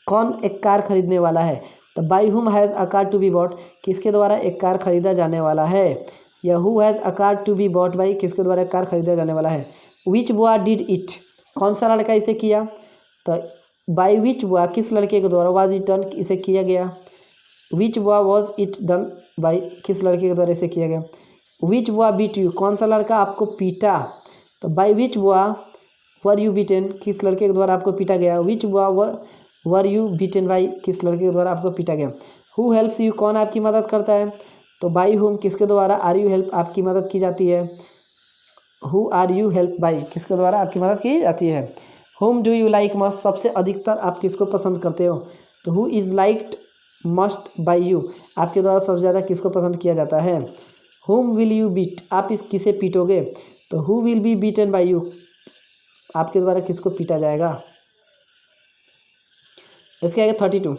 कौन एक कार खरीदने वाला है? तो by whom has a car to be bought, किसके द्वारा एक कार खरीदा जाने वाला है, या who has a car to be bought by, किसके द्वारा एक कार खरीदा जाने वाला है। विच बॉय डिड इट, कौन सा लड़का इसे किया? तो बाई विच बॉय, किस लड़के के द्वारा, वाज इट डन, इसे किया गया। Which boy was it done by, किस लड़के के द्वारा इसे किया गया। विच बॉय बीट यू, कौन सा लड़का आपको पीटा? तो by which boy were you beaten, किस लड़के के द्वारा आपको पीटा गया। Which boy were you beaten by, किस लड़के के द्वारा आपको पीटा गया। हु हेल्प्स यू, कौन आपकी मदद करता है? तो बाई हुम, किसके द्वारा आर यू हेल्प, आपकी मदद की जाती है। Who are you help by, किसके द्वारा आपकी मदद की जाती है। Whom do you like most, सबसे अधिकतर आप किसको पसंद करते हो। तो who is liked most by you, आपके द्वारा सबसे ज़्यादा किसको पसंद किया जाता है। होम विल यू बीट, आप इस किसे पीटोगे। तो who will be beaten by you, आपके द्वारा किसको पीटा जाएगा। इसके आगे 32,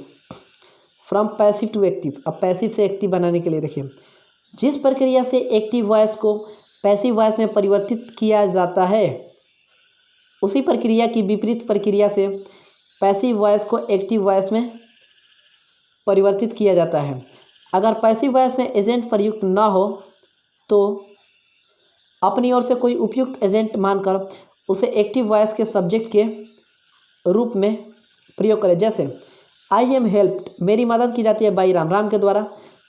फ्रॉम पैसिव टू एक्टिव। अब पैसिव से एक्टिव बनाने के लिए देखिए, जिस प्रक्रिया से एक्टिव वॉइस को पैसिव वॉइस में परिवर्तित किया जाता है, उसी प्रक्रिया की विपरीत प्रक्रिया से पैसिव वॉइस को एक्टिव वॉइस में परिवर्तित किया जाता है। अगर पैसिव वॉइस में एजेंट प्रयुक्त न हो तो अपनी ओर से कोई उपयुक्त एजेंट मानकर उसे एक्टिव वॉइस के सब्जेक्ट के रूप में प्रयोग करें। जैसे आई एम हेल्प्ड, मेरी मदद की जाती है बाई राम, राम के द्वारा।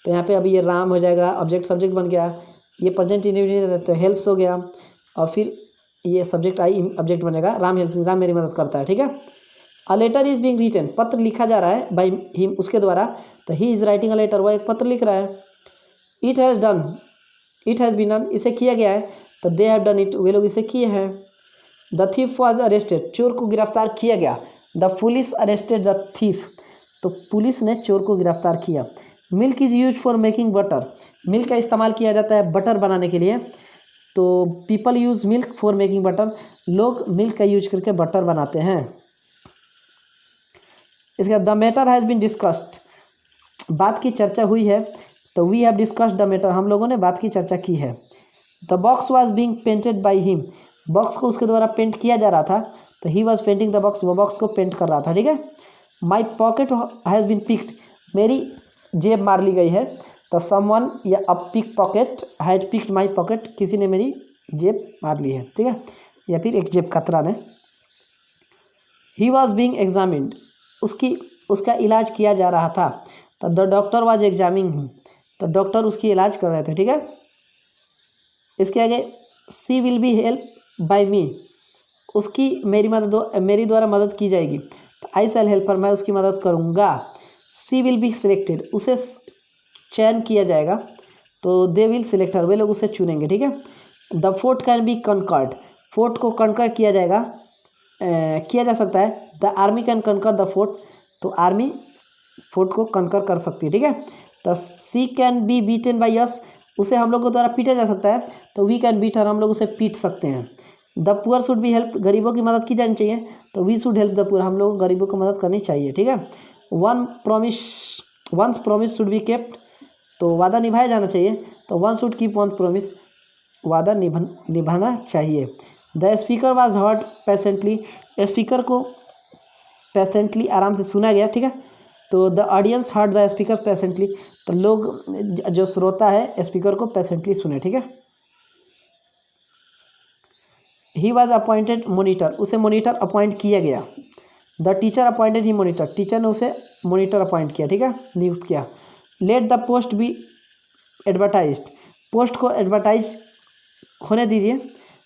तो यहाँ पे अभी ये राम हो जाएगा, ऑब्जेक्ट सब्जेक्ट बन गया, ये प्रेजेंट इंडेफिनिट तो हेल्प्स हो गया, और फिर ये सब्जेक्ट आई ऑब्जेक्ट बनेगा, राम हेल्प्स, राम मेरी मदद करता है। ठीक है। A letter is being written, पत्र लिखा जा रहा है बाई हिम, उसके द्वारा। तो he is writing a letter, वह एक पत्र लिख रहा है। It has done, it has been done, इसे किया गया है। तो दे हैव डन इट, वे लोग इसे किए हैं। द थीफ वॉज अरेस्टेड, चोर को गिरफ्तार किया गया। The police arrested the thief, तो पुलिस ने चोर को गिरफ्तार किया। Milk is use for making butter, milk का इस्तेमाल किया जाता है बटर बनाने के लिए। तो people use milk for making butter, लोग मिल्क का यूज करके बटर बनाते हैं। इसका the matter has been discussed, बात की चर्चा हुई है। तो we have discussed the matter, हम लोगों ने बात की चर्चा की है। The box was being painted by him, box को उसके द्वारा पेंट किया जा रहा था। तो he was painting the box, वो बॉक्स को पेंट कर रहा था। ठीक है। My pocket has been picked, मेरी जेब मार ली गई है। तो समवन या a pickpocket has picked my pocket, किसी ने मेरी जेब मार ली है। ठीक है, या फिर एक जेब कतरा ने। ही वॉज बींग एग्जामिन्ड, उसका इलाज किया जा रहा था। तो the doctor was examining him, तो डॉक्टर उसकी इलाज कर रहे थे। ठीक है। इसके आगे सी विल बी हेल्प बाय मी, उसकी मेरी द्वारा मदद की जाएगी। तो आई शैल हेल्प हर, मैं उसकी मदद करूँगा। सी विल बी सिलेक्टेड, उसे चयन किया जाएगा। तो दे विल सिलेक्ट हर, वे लोग उसे चुनेंगे। ठीक है। The fort can be conquered, fort को कनकर किया जाएगा, किया जा सकता है। The army can conquer the fort, तो आर्मी फोर्ट को कनकर कर सकती है। ठीक है। The she can be beaten by us, उसे हम लोग के द्वारा पीटा जा सकता है। तो वी कैन बीट हर, हम लोग उसे पीट सकते हैं। The poor should be help, गरीबों की मदद की जानी चाहिए। तो we should help the poor, हम लोग गरीबों को मदद करनी चाहिए। ठीक है। One's promise should be kept, तो वादा निभाया जाना चाहिए। तो one should keep one promise, वादा निभाना चाहिए। The speaker was heard patiently, speaker को पेशेंटली आराम से सुना गया। ठीक है। तो the audience heard the speaker patiently, तो लोग जो श्रोता है स्पीकर को पेशेंटली सुने। ठीक है। ही वॉज अपॉइंटेड मोनीटर, उसे मोनीटर अपॉइंट किया गया। The teacher appointed he monitor, teacher ने उसे मोनीटर अपॉइंट किया। ठीक है, नियुक्त किया। Let the post be advertised, post को एडवर्टाइज होने दीजिए।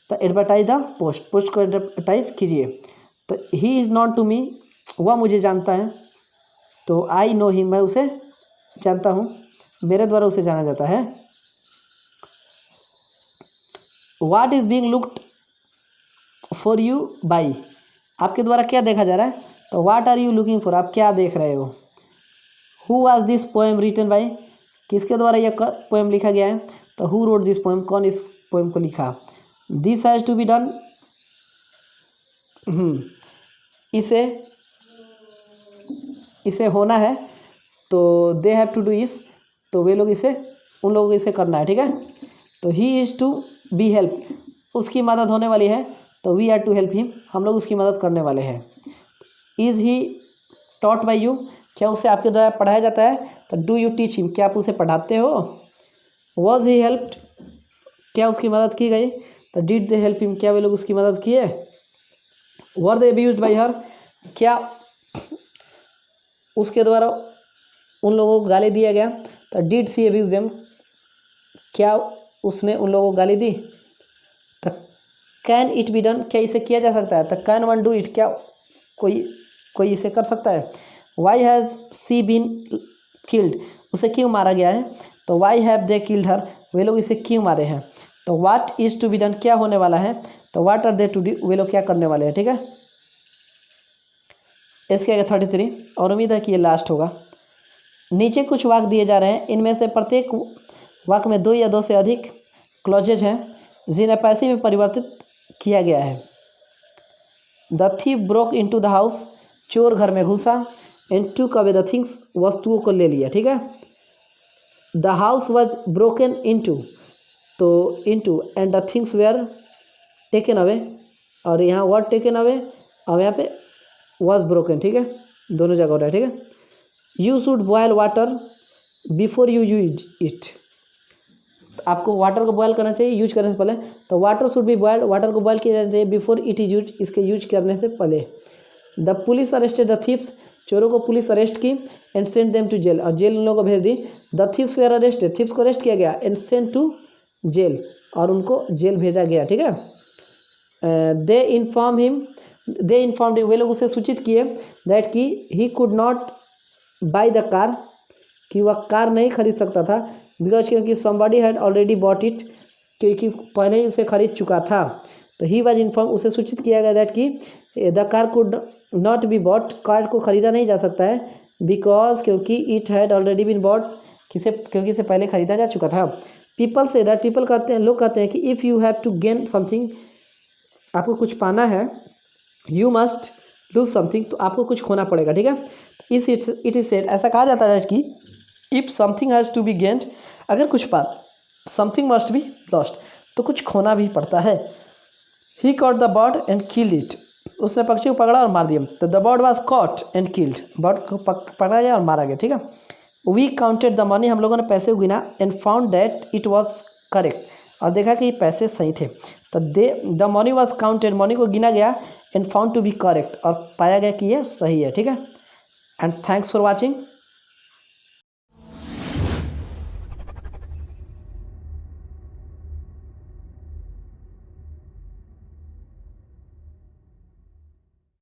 तो एडवर्टाइज द पोस्ट, पोस्ट को एडवर्टाइज कीजिए। तो he is not to me, वह मुझे जानता है। तो आई नो ही, मैं उसे जानता हूँ, मेरे द्वारा उसे जाना जाता है। What is being looked for you by, आपके द्वारा क्या देखा जा रहा है। तो what are you looking for, आप क्या देख रहे हो। Who was this poem written by, किसके द्वारा यह पोएम लिखा गया है। तो हु रोड दिस पोएम, कौन इस पोएम को लिखा। This has to be done, इसे होना है, तो दे हैव टू डू इस, तो वे लोग इसे, उन लोगों को इसे करना है, ठीक है। तो he is to be help, उसकी मदद होने वाली है, तो we are to help him, हम लोग उसकी मदद करने वाले हैं। Is he taught by you, क्या उसे आपके द्वारा पढ़ाया जाता है, तो डू यू टीच हिम, क्या आप उसे पढ़ाते हो। वॉज ही हेल्प्ड, क्या उसकी मदद की गई, तो डिड दे हेल्प हिम, क्या वे लोग उसकी मदद किए। वर दे अब्यूज्ड बाई हर, क्या उसके द्वारा उन लोगों को गाली दिया गया, तो डिड सी अब्यूज देम, क्या उसने उन लोगों को गाली दी। तो कैन इट बी डन, क्या इसे किया जा सकता है, तो कैन वन डू इट, क्या कोई इसे कर सकता है। Why has she been killed, उसे क्यों मारा गया है, तो why have they killed her, वे लोग इसे क्यों मारे हैं। तो what is to be done, क्या होने वाला है, तो what are they to do, वे लोग क्या करने वाले हैं, ठीक है। इसके आगे 33, और उम्मीद है कि ये लास्ट होगा। नीचे कुछ वाक्य दिए जा रहे हैं, इनमें से प्रत्येक वाक्य में 2 या 2 से अधिक क्लॉजेज हैं जिन्हें पैसिव में परिवर्तित किया गया है। The thief broke into the house, चोर घर में घुसा, एंड टूक अवे द थिंग्स, वस्तुओं को ले लिया, ठीक है। The house was broken into, तो into, and the things were taken away, और यहाँ वर्ड टेकन अवे और यहाँ पे वॉज ब्रोकन, ठीक है, दोनों जगह हो रहा है, ठीक है। You should boil water before you use it, आपको वाटर को बॉयल करना चाहिए यूज करने से पहले, तो water should be boiled, water को बॉयल किया जाना चाहिए बिफोर इट इज यूज, इसके यूज करने से पहले। The police arrested the thieves, चोरों को पुलिस अरेस्ट की, and sent them to jail, और जेल उन लोगों को भेज दी। The thieves were arrested, thieves को अरेस्ट किया गया, एंड सेंट टू जेल, और उनको जेल भेजा गया, ठीक है। दे इन्फॉर्म हिम, वे लोग उसे सूचित किए, दैट कि he could not buy the car, कि वह कार नहीं खरीद सकता था, बिकॉज क्योंकि somebody had already bought it, क्योंकि पहले ही उसे खरीद चुका था। तो ही वाज इन्फॉर्म, उसे सूचित किया गया दैट कि the car could not be bought, car को खरीदा नहीं जा सकता है, बिकॉज क्योंकि it had already been bought, क्योंकि इसे पहले खरीदा जा चुका था। पीपल से दैट, पीपल कहते हैं, लोग कहते हैं कि if you have to gain something, आपको कुछ पाना है, यू मस्ट लूज समथिंग, तो आपको कुछ खोना पड़ेगा, ठीक है। इट इज सेड, ऐसा कहा जाता है कि if something has to be gained, अगर कुछ पा, समथिंग मस्ट बी लॉस्ट, तो कुछ खोना भी पड़ता है। He caught the bird and killed it, उसने पक्षी को पकड़ा और मार दिया, तो the bird was caught and killed, bird को पकड़ा गया और मारा गया, ठीक है। वी काउंटेड द मनी, हम लोगों ने पैसे को गिना, and found that it was correct, और देखा कि ये पैसे सही थे। तो the money was counted, money को गिना गया, and found to be correct, और पाया गया कि ये सही है, ठीक है। And thanks for watching.